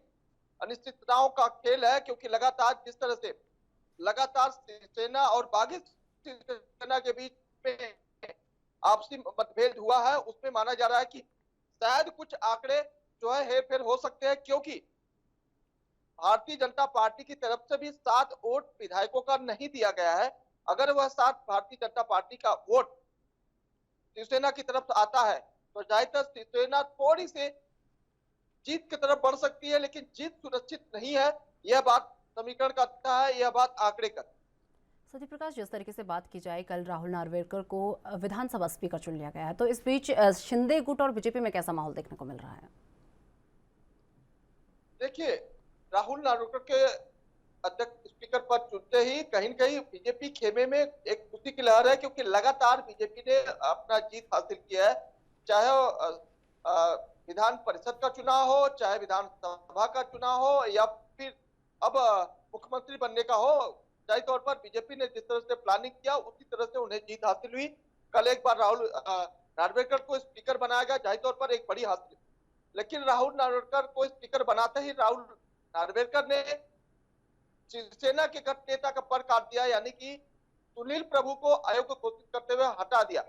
Speaker 6: अनिश्चितताओं का खेल है, क्योंकि लगातार जिस तरह से लगातार शिवसेना और बागी शिवसेना के बीच में आपसी मतभेद हुआ है, उसमें माना जा रहा है कि शायद कुछ आंकड़े जो है हेरफेर हो सकते हैं, क्योंकि भारतीय जनता पार्टी की तरफ से भी 7 वोट विधायकों का नहीं दिया गया है। अगर वह 7 भारतीय जनता पार्टी का वोट शिवसेना की तरफ से आता है तो ज्यादातर शिवसेना थोड़ी से जीत की तरफ बढ़ सकती है, लेकिन जीत सुरक्षित नहीं है। यह बात समीकरण का है, यह बात आंकड़े का।
Speaker 1: सत्य प्रकाश, जिस तरीके से बात की जाए, कल राहुल नार्वेकर को विधानसभा स्पीकर चुन लिया गया है, तो इस बीच शिंदे गुट और बीजेपी में कैसा माहौल देखने को मिल रहा है?
Speaker 6: देखिए, राहुल नार्वेकर के अध्यक्ष स्पीकर पद चुनते ही कहीं न कहीं बीजेपी खेमे में एक खुशी की लहर है, क्योंकि लगातार बीजेपी ने अपना जीत हासिल किया है, चाहे विधान परिषद का चुनाव हो, चाहे विधानसभा का चुनाव हो, या फिर अब मुख्यमंत्री बनने का हो। जाहिर तौर पर बीजेपी ने जिस तरह से प्लानिंग किया उसी तरह से उन्हें जीत हासिल हुई। कल एक बार राहुल नार्वेकर को स्पीकर बनाया गया, जाहिर तौर पर एक बड़ी हासिल, लेकिन राहुल नार्वेकर को स्पीकर बनाते ही राहुल नार्वेकर ने शिवसेना के गठ नेता का पर काट दिया, यानी कि सुनील प्रभु को अयोग्य घोषित करते हुए हटा दिया,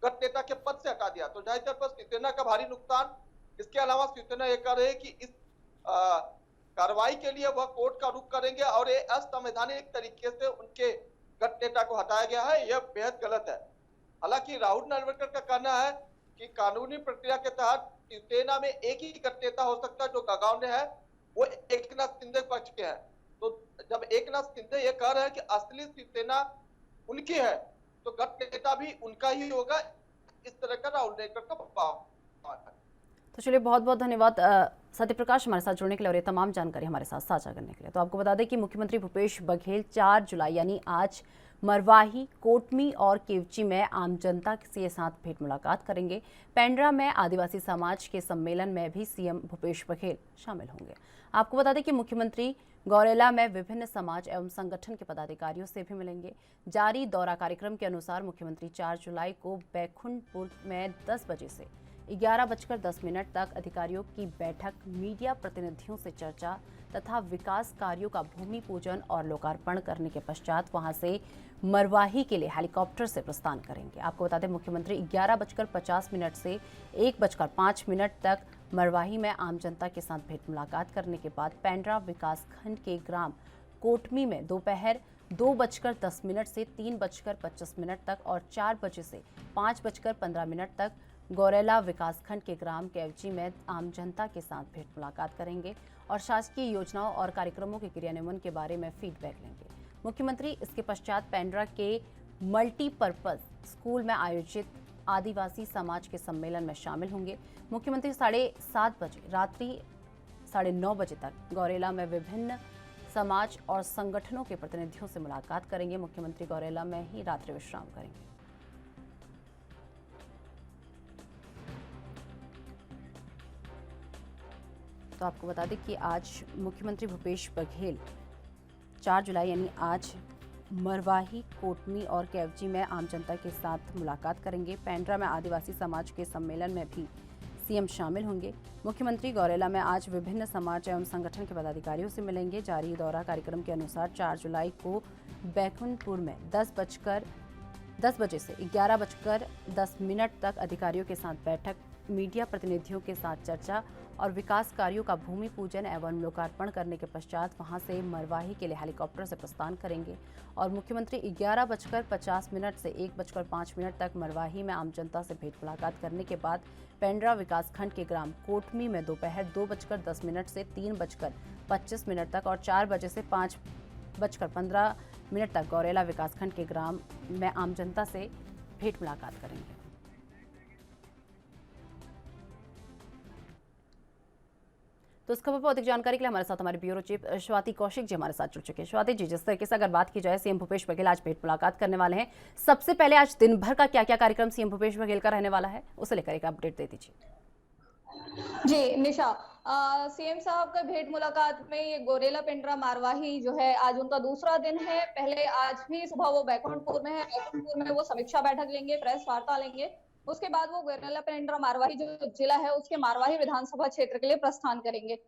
Speaker 6: गठ नेता के पद से हटा दिया। तो जाहिर तौर पर शिवसेना का भारी नुकसान। इसके अलावा शिवसेना ये कह रही है कि इस कार्रवाई के लिए वह कोर्ट का रुख करेंगे और ये असंवैधानिक तरीके से उनके गठ नेता को हटाया गया है, यह बेहद गलत है। हालांकि राहुल नार्वेकर का कहना है कि कानूनी प्रक्रिया के तहत शिवसेना में एक ही गठ नेता हो सकता है जो गागावने है, वो एकनाथ शिंदे पक्ष के हैं। तो जब एकनाथ शिंदे ये कह रहे हैं कि असली शिवसेना उनकी है, तो गठ नेता भी उनका ही होगा। इस तरह का राहुल नार्वेकर का भाव है।
Speaker 1: तो चलिए, बहुत बहुत धन्यवाद सत्यप्रकाश हमारे साथ जुड़ने के लिए और ये तमाम जानकारी हमारे साथ साझा करने के लिए। तो आपको बता दें कि मुख्यमंत्री भूपेश बघेल 4 जुलाई यानी आज मरवाही, कोटमी और केवची में आम जनता के साथ भेंट मुलाकात करेंगे। पेंड्रा में आदिवासी समाज के सम्मेलन में भी सीएम भूपेश बघेल शामिल होंगे। आपको बता दें कि मुख्यमंत्री गौरेला में विभिन्न समाज एवं संगठन के पदाधिकारियों से भी मिलेंगे। जारी दौरा कार्यक्रम के अनुसार मुख्यमंत्री 4 जुलाई को बैकुंठपुर में 10 बजे से 11:10 तक अधिकारियों की बैठक, मीडिया प्रतिनिधियों से चर्चा तथा विकास कार्यों का भूमि पूजन और लोकार्पण करने के पश्चात वहां से मरवाही के लिए हेलीकॉप्टर से प्रस्थान करेंगे। आपको बता दें मुख्यमंत्री 11:50 से 1:05 तक मरवाही में आम जनता के साथ भेंट मुलाकात करने के बाद पेंड्रा विकास खंड के ग्राम कोटमी में दोपहर 2:10 से 3:25 तक और 4 बजे से 5:15 तक गौरेला विकासखंड के ग्राम केवची में आम जनता के साथ भेंट मुलाकात करेंगे और शासकीय योजनाओं और कार्यक्रमों के क्रियान्वयन के बारे में फीडबैक लेंगे। मुख्यमंत्री इसके पश्चात पेंड्रा के मल्टीपर्पज स्कूल में आयोजित आदिवासी समाज के सम्मेलन में शामिल होंगे। मुख्यमंत्री 7:30 बजे रात्रि 9:30 बजे तक गौरेला में विभिन्न समाज और संगठनों के प्रतिनिधियों से मुलाकात करेंगे। मुख्यमंत्री गौरेला में ही रात्रि विश्राम करेंगे। तो आपको बता दें कि आज मुख्यमंत्री भूपेश बघेल 4 जुलाई यानी आज मरवाही, कोटमी और केवची में आम जनता के साथ मुलाकात करेंगे। पेंड्रा में आदिवासी समाज के सम्मेलन में भी सीएम शामिल होंगे। मुख्यमंत्री गौरेला में आज विभिन्न समाज एवं संगठन के पदाधिकारियों से मिलेंगे। जारी दौरा कार्यक्रम के अनुसार 4 जुलाई को बैकुंठपुर में 10 बजे से 11:10 तक अधिकारियों के साथ बैठक, मीडिया प्रतिनिधियों के साथ चर्चा और विकास कार्यों का भूमि पूजन एवं लोकार्पण करने के पश्चात वहां से मरवाही के लिए हेलीकॉप्टर से प्रस्थान करेंगे और मुख्यमंत्री 11:50 से 1:05 तक मरवाही में आम जनता से भेंट मुलाकात करने के बाद पेंड्रा विकासखंड के ग्राम कोटमी में दोपहर 2:10 से 3:25 तक और 4 बजे से 5:15 तक गौरेला विकासखंड के ग्राम में आम जनता से भेंट मुलाकात करेंगे। तो इस खबर पर अधिक जानकारी के लिए हमारे साथ हमारे ब्यूरो चीफ स्वाति कौशिक जी हमारे साथ जुड़ चुके हैं। स्वाति जी, जिस तरीके से अगर बात की जाए सीएम भूपेश बघेल आज भेंट मुलाकात करने वाले हैं, सबसे पहले आज दिन भर का क्या क्या कार्यक्रम सीएम भूपेश बघेल का रहने वाला है, उसे लेकर एक अपडेट दे दीजिए।
Speaker 7: जी निशा, सीएम साहब का भेंट मुलाकात में ये गोरेला पेंड्रा मारवाही जो है आज उनका दूसरा दिन है। पहले आज भी सुबह वो बैकुंठपुर में है, बैकुंठपुर में वो समीक्षा बैठक लेंगे, प्रेस वार्ता लेंगे। उसके बाद वो गोरेला पेंड्रा मारवाही जो जिला है उसके मारवाही विधानसभा क्षेत्र के लिए प्रस्थान करेंगे।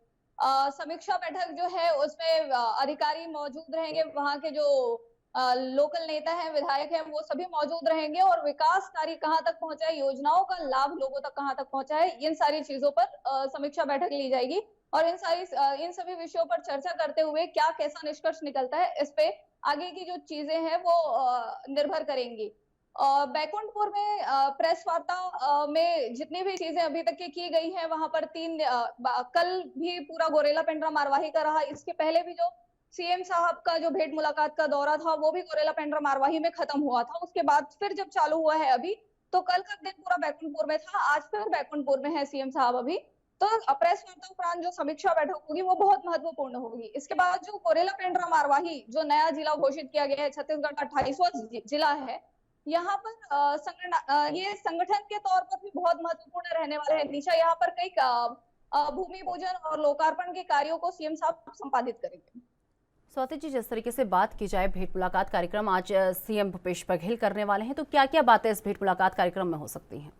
Speaker 7: समीक्षा बैठक जो है उसमें अधिकारी मौजूद रहेंगे, वहां के जो लोकल नेता हैं, विधायक हैं, वो सभी मौजूद रहेंगे और विकास कार्य कहाँ तक पहुंचा है, योजनाओं का लाभ लोगों तक कहाँ तक पहुंचा है, इन सारी चीजों पर समीक्षा बैठक ली जाएगी और इन सभी विषयों पर चर्चा करते हुए क्या कैसा निष्कर्ष निकलता है, इस पे आगे की जो चीजें हैं वो निर्भर करेंगी। बैकुंठपुर में प्रेस वार्ता में जितनी भी चीजें अभी तक की गई हैं, वहां पर कल भी पूरा गोरेला पेंड्रा मारवाही का रहा। इसके पहले भी जो सीएम साहब का जो भेंट मुलाकात का दौरा था वो भी गोरेला पेंड्रा मारवाही में खत्म हुआ था। उसके बाद फिर जब चालू हुआ है अभी, तो कल का दिन पूरा बैकुंठपुर में था, आज फिर बैकुंठपुर में है सीएम साहब अभी। तो प्रेस वार्ता उपरांत जो समीक्षा बैठक होगी वो बहुत महत्वपूर्ण होगी। इसके बाद जो गोरेला पेंड्रा मारवाही जो नया जिला घोषित किया गया है, छत्तीसगढ़ का 28वां जिला है, यहाँ पर ये संगठन के तौर पर भी बहुत महत्वपूर्ण रहने वाला है। निशा, यहाँ पर कई भूमि पूजन और लोकार्पण के कार्यों को सीएम साहब संपादित करेंगे।
Speaker 1: स्वाति जी, जिस तरीके से बात की जाए भेंट मुलाकात कार्यक्रम आज सीएम भूपेश बघेल करने वाले हैं, तो क्या क्या बातें इस भेंट मुलाकात कार्यक्रम में हो सकती हैं?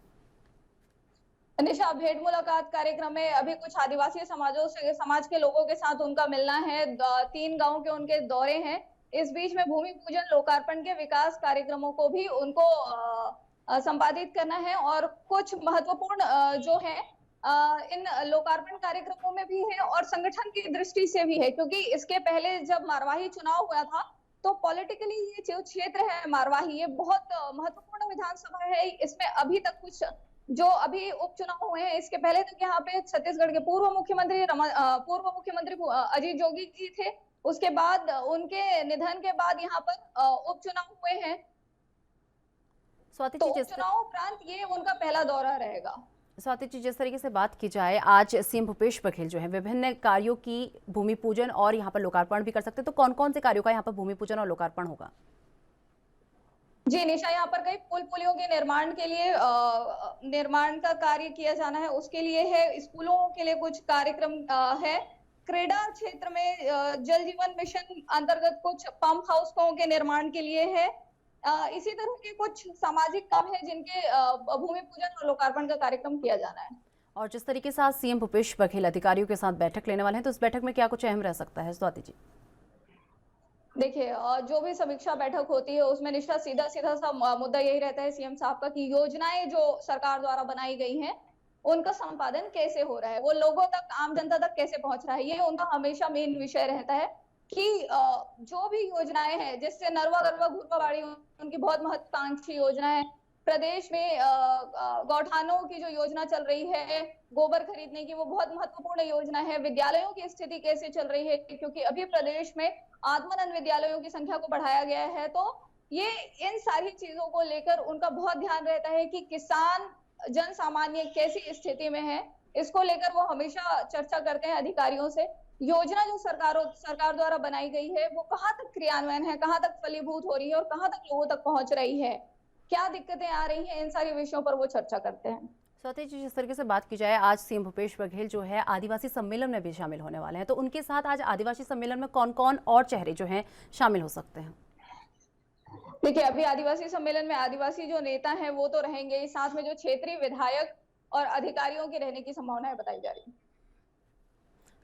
Speaker 7: निशा, भेंट मुलाकात कार्यक्रम में अभी कुछ आदिवासी समाज के लोगों के साथ उनका मिलना है, 3 गाँव के उनके दौरे हैं। इस बीच में भूमि पूजन, लोकार्पण के विकास कार्यक्रमों को भी उनको संपादित करना है और कुछ महत्वपूर्ण जो है इन लोकार्पण कार्यक्रमों में भी है और संगठन की दृष्टि से भी है, क्योंकि इसके पहले जब मारवाही चुनाव हुआ था तो पॉलिटिकली ये जो क्षेत्र है मारवाही, ये बहुत महत्वपूर्ण विधानसभा है। इसमें अभी तक कुछ जो अभी उपचुनाव हुए हैं, इसके पहले तक यहाँ पे छत्तीसगढ़ के पूर्व मुख्यमंत्री अजीत जोगी जी थे। उसके बाद उनके निधन के बाद यहाँ पर उपचुनाव हुए हैं,
Speaker 1: स्वाति
Speaker 7: तो
Speaker 1: जी,
Speaker 7: उपचुनाव उपरांत ये उनका पहला दौरा रहेगा।
Speaker 1: स्वाति जी, जिस तरीके से बात की जाए, आज सीएम भूपेश बघेल जो है विभिन्न कार्यों की भूमि पूजन और यहाँ पर लोकार्पण भी कर सकते हैं, तो कौन कौन से कार्यों का यहाँ पर भूमि पूजन और लोकार्पण होगा?
Speaker 7: जी निशा, यहाँ पर कई पुल पुलियों के निर्माण के लिए निर्माण का कार्य किया जाना है, उसके लिए है। स्कूलों के लिए कुछ कार्यक्रम है। क्रीड़ा क्षेत्र में जल जीवन मिशन अंतर्गत कुछ पंप हाउसों के निर्माण के लिए है। इसी तरह के कुछ सामाजिक काम है जिनके भूमि पूजन और लोकार्पण का कार्यक्रम किया जाना है।
Speaker 1: और जिस तरीके से आज सीएम भूपेश बघेल अधिकारियों के साथ बैठक लेने वाले हैं, तो इस बैठक में क्या कुछ अहम रह सकता है स्वाति जी?
Speaker 7: देखिए, जो भी समीक्षा बैठक होती है उसमें निष्ठा सीधा सीधा सा मुद्दा यही रहता है सीएम साहब का कि योजनाएं जो सरकार द्वारा बनाई गई हैं उनका संपादन कैसे हो रहा है, वो लोगों तक, आम जनता तक कैसे पहुंच रहा है। ये उनका हमेशा मेन विषय रहता है कि जो भी योजनाएं हैं, जिससे नरवा गरवा घुरवा बाड़ी उनकी बहुत महत्वाकांक्षी योजना है। प्रदेश में गौठानों की जो योजना चल रही है, गोबर खरीदने की, वो बहुत महत्वपूर्ण योजना है। विद्यालयों की स्थिति कैसे चल रही है, क्योंकि अभी प्रदेश में आत्मानंद विद्यालयों की संख्या को बढ़ाया गया है। तो ये इन सारी चीजों को लेकर उनका बहुत ध्यान रहता है कि किसान जन सामान्य कैसी स्थिति में है, इसको लेकर वो हमेशा चर्चा करते हैं अधिकारियों से। योजना जो सरकार द्वारा बनाई गई है वो कहाँ तक क्रियान्वयन है, कहाँ तक फलीभूत हो रही है और कहाँ तक लोगों तक पहुंच रही है, क्या दिक्कतें आ रही हैं, इन सारे विषयों पर वो चर्चा करते हैं।
Speaker 1: स्वाति जी, जिस तरीके से बात की जाए, आज सीएम भूपेश बघेल जो है आदिवासी सम्मेलन में भी शामिल होने वाले हैं, तो उनके साथ आज आदिवासी सम्मेलन में कौन कौन और चेहरे जो हैं शामिल हो सकते हैं?
Speaker 7: देखिए, अभी आदिवासी सम्मेलन में आदिवासी जो नेता हैं वो तो रहेंगे ही, साथ में जो क्षेत्रीय विधायक और अधिकारियों के रहने की संभावनाएं बताई जा रही है।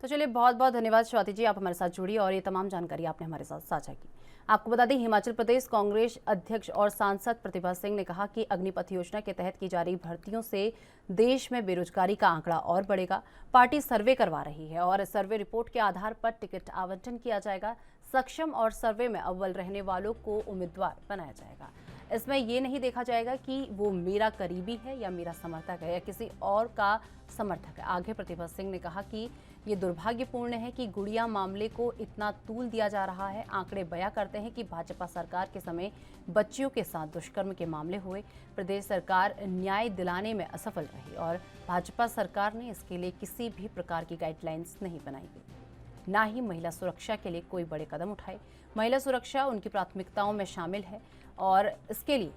Speaker 1: तो चलिए, बहुत बहुत धन्यवाद स्वाति जी, आप हमारे साथ जुड़ी और ये तमाम जानकारी आपने हमारे साथ साझा की। आपको बता दें, हिमाचल प्रदेश कांग्रेस अध्यक्ष और सांसद प्रतिभा सिंह ने कहा कि अग्निपथ योजना के तहत की जा रही भर्तियों से देश में बेरोजगारी का आंकड़ा और बढ़ेगा। पार्टी सर्वे करवा रही है और सर्वे रिपोर्ट के आधार पर टिकट आवंटन किया जाएगा। सक्षम और सर्वे में अव्वल रहने वालों को उम्मीदवार बनाया जाएगा। इसमें ये नहीं देखा जाएगा कि वो मेरा करीबी है या मेरा समर्थक है या किसी और का समर्थक है। आगे प्रतिभा सिंह ने कहा कि ये दुर्भाग्यपूर्ण है कि गुड़िया मामले को इतना तूल दिया जा रहा है। आंकड़े बयां करते हैं कि भाजपा सरकार के समय बच्चियों के साथ दुष्कर्म के मामले हुए। प्रदेश सरकार न्याय दिलाने में असफल रही और भाजपा सरकार ने इसके लिए किसी भी प्रकार की गाइडलाइंस नहीं बनाई गई, ना ही महिला सुरक्षा के लिए कोई बड़े कदम उठाए। महिला सुरक्षा उनकी प्राथमिकताओं में शामिल है और इसके लिए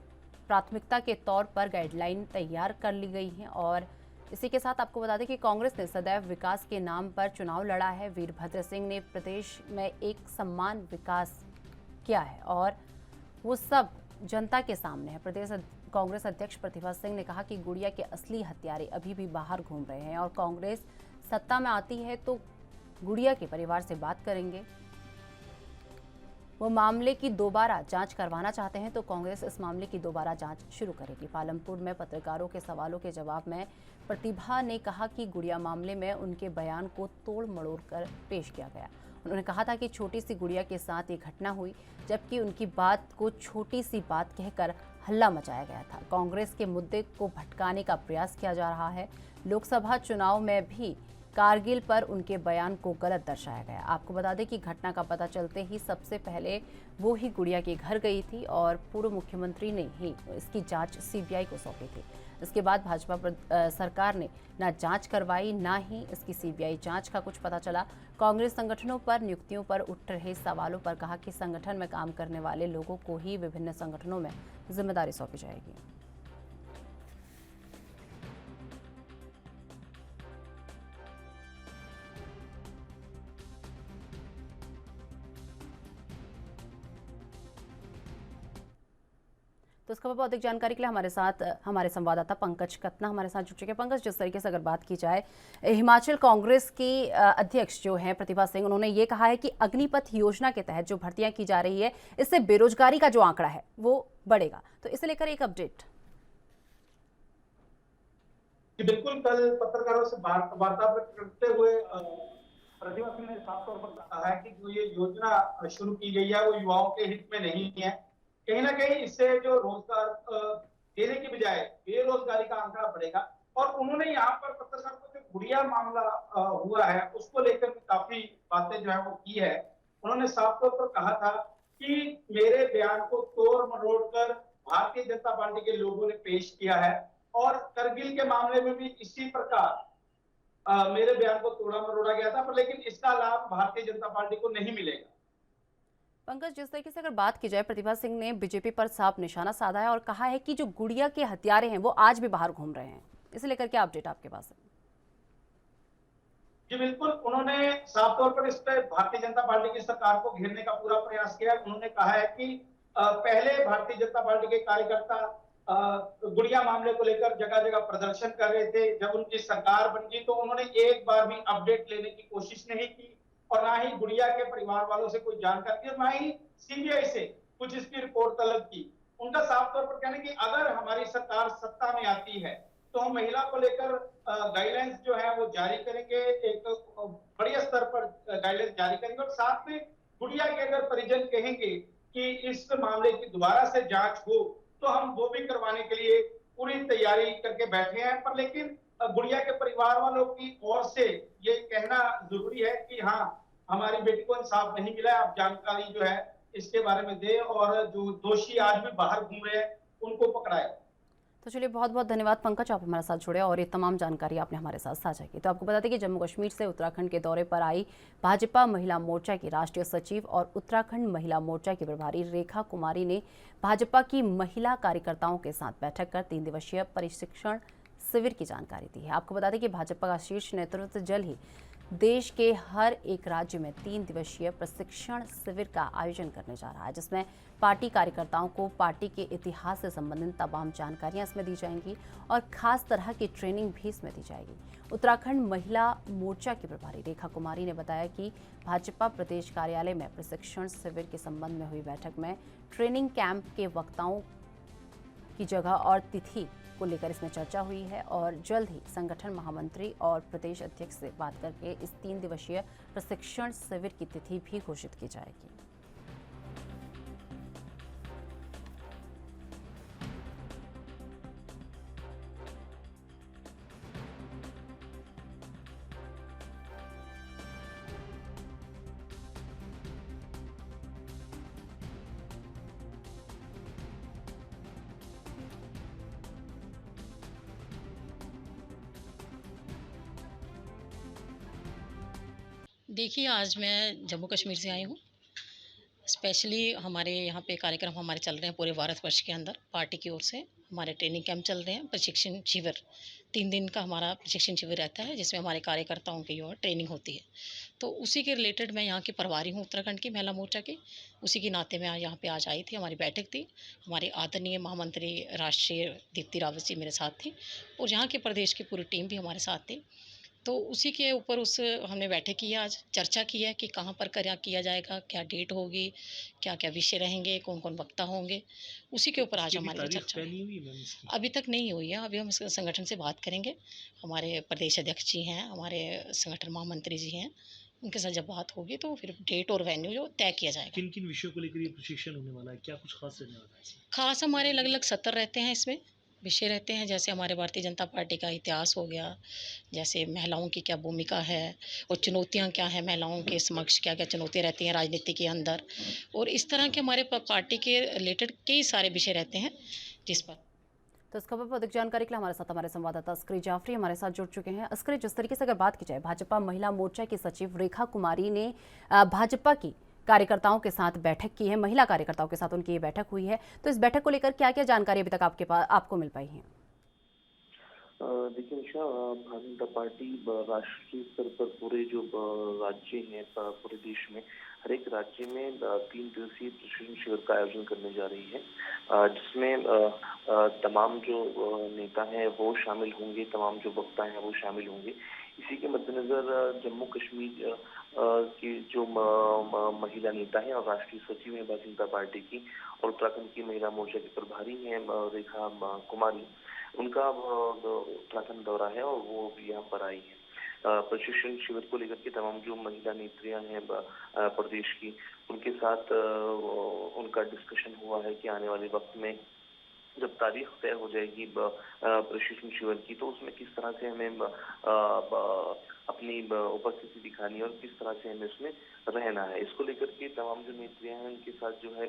Speaker 1: प्राथमिकता के तौर पर गाइडलाइन तैयार कर ली गई हैं। और इसी के साथ आपको बता दें कि कांग्रेस ने सदैव विकास के नाम पर चुनाव लड़ा है। वीरभद्र सिंह ने प्रदेश में एक समान विकास किया है और वो सब जनता के सामने है। प्रदेश कांग्रेस अध्यक्ष प्रतिभा सिंह ने कहा कि गुड़िया के असली हत्यारे अभी भी बाहर घूम रहे हैं और कांग्रेस सत्ता में आती है तो गुड़िया के परिवार से बात करेंगे। वो मामले की दोबारा जांच करवाना चाहते हैं तो कांग्रेस इस मामले की दोबारा जांच शुरू करेगी। पालमपुर में पत्रकारों के सवालों के जवाब में प्रतिभा ने कहा कि गुड़िया मामले में उनके बयान को तोड़ मड़ोड़ कर पेश किया गया। उन्होंने कहा था कि छोटी सी गुड़िया के साथ ये घटना हुई, जबकि उनकी बात को छोटी सी बात कहकर हल्ला मचाया गया था। कांग्रेस के मुद्दे को भटकाने का प्रयास किया जा रहा है। लोकसभा चुनाव में भी कारगिल पर उनके बयान को गलत दर्शाया गया। आपको बता दें कि घटना का पता चलते ही सबसे पहले वो ही गुड़िया के घर गई थी और पूर्व मुख्यमंत्री ने ही इसकी जांच सीबीआई को सौंपी थी। इसके बाद भाजपा सरकार ने ना जांच करवाई, ना ही इसकी सीबीआई जांच का कुछ पता चला। कांग्रेस संगठनों पर नियुक्तियों पर उठ रहे सवालों पर कहा कि संगठन में काम करने वाले लोगों को ही विभिन्न संगठनों में जिम्मेदारी सौंपी जाएगी। तो इस खबर पर अधिक जानकारी के लिए हमारे साथ हमारे संवाददाता पंकज कतना हमारे साथ जुड़ चुके हैं। पंकज, जिस तरीके से अगर बात की जाए, हिमाचल कांग्रेस की अध्यक्ष जो हैं प्रतिभा सिंह, उन्होंने ये कहा है कि अग्निपथ योजना के तहत जो भर्तियां की जा रही है इससे बेरोजगारी का जो आंकड़ा है वो बढ़ेगा, तो इसे लेकर एक अपडेट।
Speaker 8: बिल्कुल, कल पत्रकारों से वार्ता करते हुए प्रतिभा सिंह ने साफ तौर पर कहा है कि जो ये योजना शुरू की गई है वो युवाओं के हित में नहीं है। कहीं ना कहीं इससे जो रोजगार देने की बजाय बेरोजगारी का आंकड़ा बढ़ेगा। और उन्होंने यहाँ पर पत्रकारों को जो गुड़िया मामला हुआ है उसको लेकर काफी बातें जो है वो की है। उन्होंने साफ तौर पर कहा था कि मेरे बयान को तोड़ मरोड़ कर भारतीय जनता पार्टी के लोगों ने पेश किया है और करगिल के मामले में भी इसी प्रकार मेरे बयान को तोड़ा मरोड़ा गया था, पर लेकिन इसका लाभ भारतीय जनता पार्टी को नहीं मिलेगा।
Speaker 1: पंकज, जिस तरीके से अगर बात की जाए, प्रतिभा सिंह ने बीजेपी पर साफ निशाना साधा है और कहा है कि जो गुड़िया के हत्यारे हैं वो आज भी बाहर घूम रहे हैं। इसे लेकर क्या अपडेट आपके पास है?
Speaker 8: जी बिल्कुल, उन्होंने साफ तौर पर इस पे भारतीय जनता पार्टी की सरकार को घेरने का पूरा प्रयास किया। उन्होंने कहा है कि पहले भारतीय जनता पार्टी के कार्यकर्ता गुड़िया मामले को लेकर जगह जगह प्रदर्शन कर रहे थे। जब उनकी सरकार बन गई तो उन्होंने एक बार भी अपडेट लेने की कोशिश नहीं की और ना ही गुड़िया के परिवार वालों से कोई जानकारी दी और ना ही सीबीआई से कुछ इसकी रिपोर्ट तलब की। उनका साफ तौर पर कहना है कि अगर हमारी सरकार सत्ता में आती है तो हम महिला को लेकर गाइडलाइंस जो है वो जारी करेंगे, एक बड़े स्तर पर गाइडलाइंस जारी करेंगे और साथ में गुड़िया के अगर परिजन कहेंगे कि इस मामले की दोबारा से जांच हो तो हम वो भी करवाने के लिए पूरी तैयारी करके बैठे हैं। पर लेकिन गुड़िया के परिवार वालों की ओर से ये कहना जरूरी है कि हाँ, हमारी बेटी को इंसाफ नहीं मिला है, आप जानकारी जो है इसके बारे में दे और जो दोषी आज भी बाहर घूम रहे हैं उनको पकड़ाए।
Speaker 1: तो चलिए, बहुत बहुत धन्यवाद पंकज, आप हमारे साथ जुड़े और ये तमाम जानकारी आपने हमारे साथ साझा की। तो आपको बता दें कि जम्मू कश्मीर से उत्तराखंड के दौरे पर आई भाजपा महिला मोर्चा की राष्ट्रीय सचिव और उत्तराखंड महिला मोर्चा की प्रभारी रेखा कुमारी ने भाजपा की महिला कार्यकर्ताओं के साथ बैठक कर 3 दिवसीय प्रशिक्षण शिविर की जानकारी दी है। आपको बता दें कि भाजपा का शीर्ष नेतृत्व जल्द ही देश के हर एक राज्य में 3 दिवसीय प्रशिक्षण शिविर का आयोजन करने जा रहा है, जिसमें पार्टी कार्यकर्ताओं को पार्टी के इतिहास से संबंधित तमाम जानकारियां इसमें दी जाएंगी और खास तरह की ट्रेनिंग भी इसमें दी जाएगी। उत्तराखंड महिला मोर्चा की प्रभारी रेखा कुमारी ने बताया कि भाजपा प्रदेश कार्यालय में प्रशिक्षण शिविर के संबंध में हुई बैठक में ट्रेनिंग कैंप के वक्ताओं की जगह और तिथि को लेकर इसमें चर्चा हुई है और जल्द ही संगठन महामंत्री और प्रदेश अध्यक्ष से बात करके इस 3 दिवसीय प्रशिक्षण शिविर की तिथि भी घोषित की जाएगी।
Speaker 9: देखिए, आज मैं जम्मू कश्मीर से आई हूँ। स्पेशली हमारे यहाँ पे कार्यक्रम हमारे चल रहे हैं पूरे भारतवर्ष के अंदर। पार्टी की ओर से हमारे ट्रेनिंग कैंप चल रहे हैं, प्रशिक्षण शिविर 3 दिन का हमारा प्रशिक्षण शिविर रहता है, जिसमें हमारे कार्यकर्ताओं की जो है ट्रेनिंग होती है। तो उसी के रिलेटेड मैं यहाँ की प्रभारी हूँ उत्तराखंड की महिला मोर्चा की। उसी के नाते मैं यहाँ पे आज आई थी, हमारी बैठक थी। हमारे आदरणीय महामंत्री राष्ट्रीय दीप्ति रावत जी मेरे साथ थी और यहाँ के प्रदेश की पूरी टीम भी हमारे साथ थी। तो उसी के ऊपर हमने बैठक की है, आज चर्चा की है कि कहाँ पर क्या किया जाएगा, क्या डेट होगी, क्या-क्या विषय रहेंगे, कौन-कौन वक्ता होंगे, उसी के ऊपर आज हमारी चर्चा हुई। अभी तक नहीं हुई है, अभी हम संगठन से बात करेंगे। हमारे प्रदेश अध्यक्ष जी हैं, हमारे संगठन महामंत्री जी हैं, उनके साथ जब बात होगी तो फिर डेट और वेन्यू जो तय किया जाएगा।
Speaker 10: किन-किन विषयों को लेकर ये प्रशिक्षण होने वाला है? क्या कुछ खास रहने वाला है इसमें?
Speaker 9: खास हमारे अलग-अलग सत्र रहते हैं, इसमें विषय रहते हैं, जैसे हमारे भारतीय जनता पार्टी का इतिहास हो गया, जैसे महिलाओं की क्या भूमिका है और चुनौतियां क्या हैं, महिलाओं के समक्ष क्या-क्या चुनौतियां रहती हैं राजनीति के अंदर, और इस तरह के हमारे पार्टी के रिलेटेड कई सारे विषय रहते हैं जिस पर।
Speaker 1: तो इस खबर पर अधिक जानकारी के लिए हमारे साथ हमारे संवाददाता अस्करी जाफरी हमारे साथ जुड़ चुके हैं। अस्करी, जिस तरीके से अगर बात की जाए, भाजपा महिला मोर्चा की सचिव रेखा कुमारी ने भाजपा की कार्यकर्ताओं के साथ बैठक की है, महिला कार्यकर्ताओं के साथ उनकी ये बैठक हुई है। तो इस बैठक को लेकर क्या क्या जानकारी अभी तक आपको मिल पाई है?
Speaker 11: देखिए निशा, भारतीय जनता पार्टी राष्ट्रीय स्तर पर पूरे जो राज्य हैं पूरे देश में हर एक राज्य में 3 दिवसीय प्रशिक्षण शिविर का आयोजन करने जा रही है, जिसमें तमाम जो नेता हैं वो शामिल होंगे, तमाम जो वक्ता हैं वो शामिल होंगे। इसी के मद्देनजर जम्मू कश्मीर की जो महिला नेता हैं और राष्ट्रीय सचिव हैं भारतीय जनता पार्टी की और उत्तराखंड की महिला मोर्चा की प्रभारी हैं रेखा कुमारी, उनका उत्तराखंड दौरा है और वो भी यहाँ पर आई है। प्रशिक्षण शिविर को लेकर के तमाम जो महिला नेत्रियां हैं प्रदेश की, उनके साथ उनका डिस्कशन हुआ है कि आने वाले वक्त में जब तारीख तय हो जाएगी प्रशिक्षण शिविर की, तो उसमें किस तरह से हमें अपनी उपस्थिति दिखानी है और किस तरह से हमें उसमें रहना है। इसको लेकर के तमाम जो नेत्रियां हैं उनके साथ जो है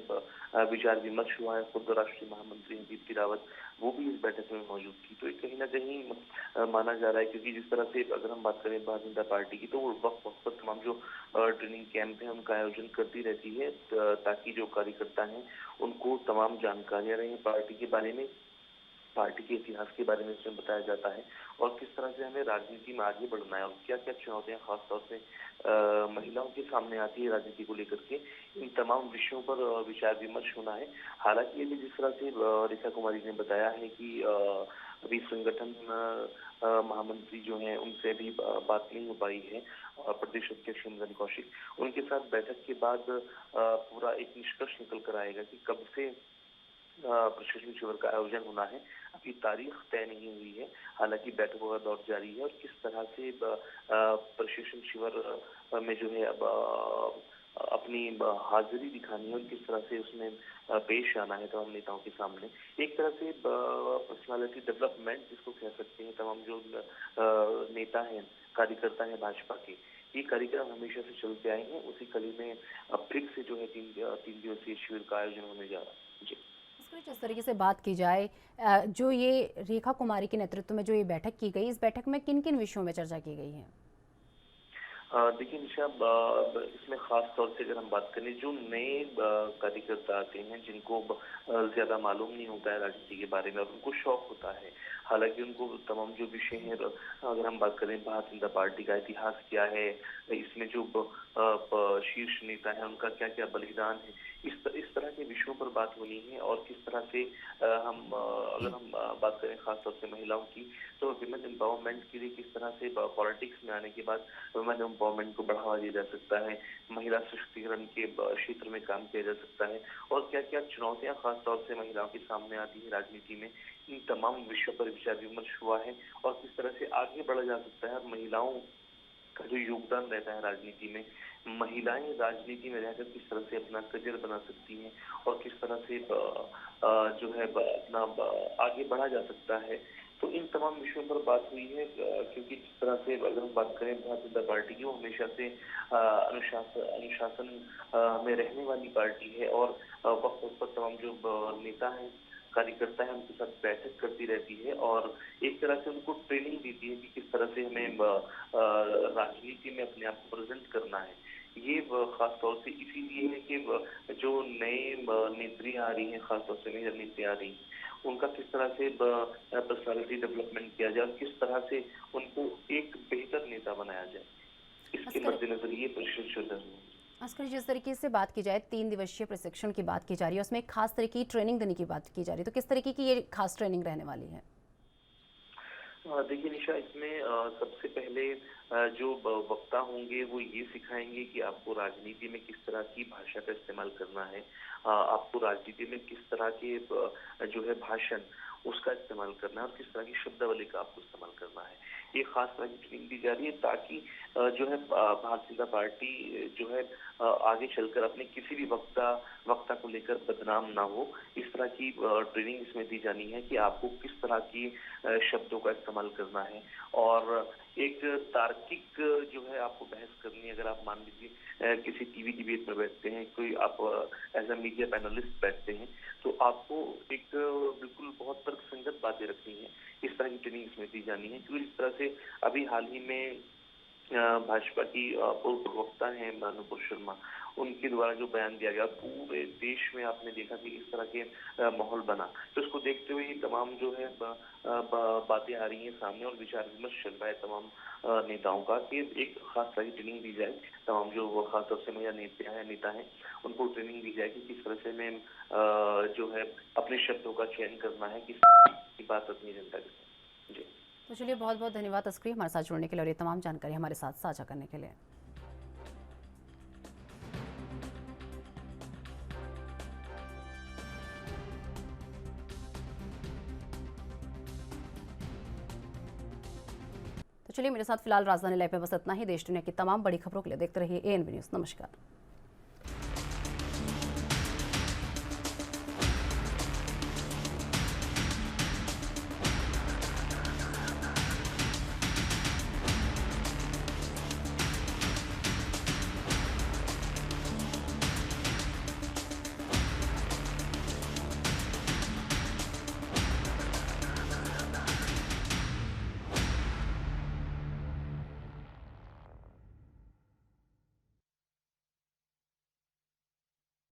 Speaker 11: विचार विमर्श हुआ है। खुद राष्ट्रीय महामंत्री दीप्ति रावत वो भी इस बैठक में मौजूद थी। तो ये कहीं न कहीं माना जा रहा है, क्योंकि जिस तरह से अगर हम बात करें भारतीय जनता पार्टी की, तो वो वक्त-वक्त पर तमाम जो ट्रेनिंग कैंप है उनका आयोजन करती रहती है, ताकि जो कार्यकर्ता हैं उनको तमाम जानकारियाँ रहें पार्टी के बारे में, पार्टी के इतिहास के बारे में उसमें बताया जाता है और किस तरह से हमें राजनीति में आगे बढ़ना है और क्या-क्या चुनौतियाँ खासतौर से महिलाओं के सामने आती है राजनीति को लेकर के, इन तमाम विषयों पर विचार-विमर्श होना है। हालाँकि अभी जिस तरह से रेखा कुमारी ने बताया है कि अभी संगठन महामंत्री जो हैं उनसे भी बात नहीं हो पाई है, प्रदेश अध्यक्ष मदन कौशिक, उनके साथ बैठक के बाद पूरा एक निष्कर्ष निकल कर आएगा कि कब से प्रशिक्षण शिविर का आयोजन होना है। अभी तारीख तय नहीं हुई है, हालांकि बैठकों का दौर जारी है और किस तरह से प्रशिक्षण शिविर में जो है अब अपनी हाजिरी दिखानी है और किस तरह से उसमें पेश आना है तमाम नेताओं के सामने। एक तरह से पर्सनालिटी डेवलपमेंट जिसको कह सकते हैं, तमाम जो नेता हैं, कार्यकर्ता हैं भाजपा के, ये कार्यक्रम हमेशा से चलते आए हैं। उसी कड़ी में अब फिर से जो है तीन दिवसीय शिविर का आयोजन होने जा रहा है। जी।
Speaker 1: जिस तरीके से बात की जाए, जो ये रेखा कुमारी के नेतृत्व में जो ये बैठक की गई, इस बैठक में किन किन विषयों में चर्चा की गई है?
Speaker 11: देखिए निशा, इसमें खास तौर से अगर हम बात करें, जो नए कार्यकर्ता आते हैं जिनको ज्यादा मालूम नहीं होता है राजनीति के बारे में और उनको शौक होता है, हालांकि उनको तमाम जो विषय हैं, अगर हम बात करें भारतीय जनता पार्टी का इतिहास क्या है, इसमें जो शीर्ष नेता है उनका क्या क्या बलिदान है, इस तरह के विषयों पर बात होनी है और किस तरह से अगर हम बात करें खास तौर से महिलाओं की, तो विमेन एम्पावरमेंट के लिए किस तरह से पॉलिटिक्स में आने के बाद विमेन एम्पावरमेंट को बढ़ावा दिया जा सकता है, महिला सशक्तिकरण के क्षेत्र में काम किया जा सकता है और क्या क्या चुनौतियां खास तौर से महिलाओं के सामने आती है राजनीति में, इन तमाम विषयों पर विचार विमर्श हुआ है और किस तरह से आगे बढ़ा जा सकता है। महिलाओं का जो योगदान रहता है राजनीति में, महिलाएं राजनीति में रहकर किस तरह से अपना करियर बना सकती हैं और किस तरह से जो है अपना आगे बढ़ा जा सकता है, तो इन तमाम विषयों पर बात हुई है। क्योंकि जिस तरह से अगर हम बात करें भारतीय जनता पार्टी की, वो हमेशा से अनुशासन में रहने वाली पार्टी है और वक्त वक्त पर तमाम जो नेता हैं, कार्यकर्ता है, उनके साथ बैठक करती रहती है और एक तरह से उनको ट्रेनिंग देती है कि किस तरह से हमें राजनीति में अपने आप को प्रेजेंट करना है। ये खास तौर से इसीलिए है कि जो नए नेत्री आ रही हैं, खासतौर से नई रणनीति आ रही है, उनका किस तरह से पर्सनालिटी डेवलपमेंट किया जाए और किस तरह से उनको एक बेहतर नेता बनाया जाए, इसके मद्देनजर ये प्रशिक्षण।
Speaker 1: अस्कर, जिस तरीके से बात की जाए 3 दिवसीय प्रशिक्षण की बात की जा रही है, उसमें एक खास तरह की ट्रेनिंग देने की बात की जा रही है, तो किस तरीके की ये खास ट्रेनिंग रहने वाली है?
Speaker 11: देखिए निशा, इसमें सबसे पहले जो वक्ता होंगे वो ये सिखाएंगे कि आपको राजनीति में किस तरह की भाषा का इस्तेमाल करना है, आपको राजनीति में किस तरह के जो है भाषण उसका इस्तेमाल करना है और किस तरह की शब्दावली का आपको इस्तेमाल करना है। ये खास तरह की ट्रेनिंग दी जा रही है ताकि जो है भारतीय जनता पार्टी जो है आगे चलकर अपने किसी भी वक्ता को लेकर बदनाम ना हो। इस तरह की ट्रेनिंग इसमें दी जानी है कि आपको किस तरह की शब्दों का इस्तेमाल करना है और एक तार्किक जो है आपको बहस करनी है। अगर आप मान लीजिए किसी टीवी डिबेट में बैठते हैं, कोई आप एज अ मीडिया पैनलिस्ट बैठते हैं, तो आपको एक बिल्कुल बहुत तर्कसंगत बातें रखनी है। इस तरह की ट्रेनिंग इसमें दी जानी है क्योंकि इस तरह से अभी हाल ही में भाजपा की पूर्व प्रवक्ता है अनुपुर शर्मा, उनके द्वारा जो बयान दिया गया, पूरे देश में आपने देखा कि इस तरह के माहौल बना, तो इसको देखते हुए तमाम जो है बातें आ रही हैं सामने और विचार विमर्श चल रहा है तमाम नेताओं का कि एक खास तरह की ट्रेनिंग दी जाए। तमाम जो खासतौर से महिला नेता हैं उनको ट्रेनिंग दी जाए कि किस तरह से हमें जो है अपने शब्दों का चयन करना है, किस बात अपनी जनता के साथ। जी,
Speaker 1: तो चलिए, बहुत बहुत धन्यवाद अस्करी हमारे साथ जुड़ने के लिए और ये तमाम जानकारी हमारे साथ साझा करने के लिए। तो चलिए, मेरे साथ फिलहाल राजधानी लाइव में बस इतना ही। देश दुनिया की तमाम बड़ी खबरों के लिए देखते रहिए ANB न्यूज़। नमस्कार।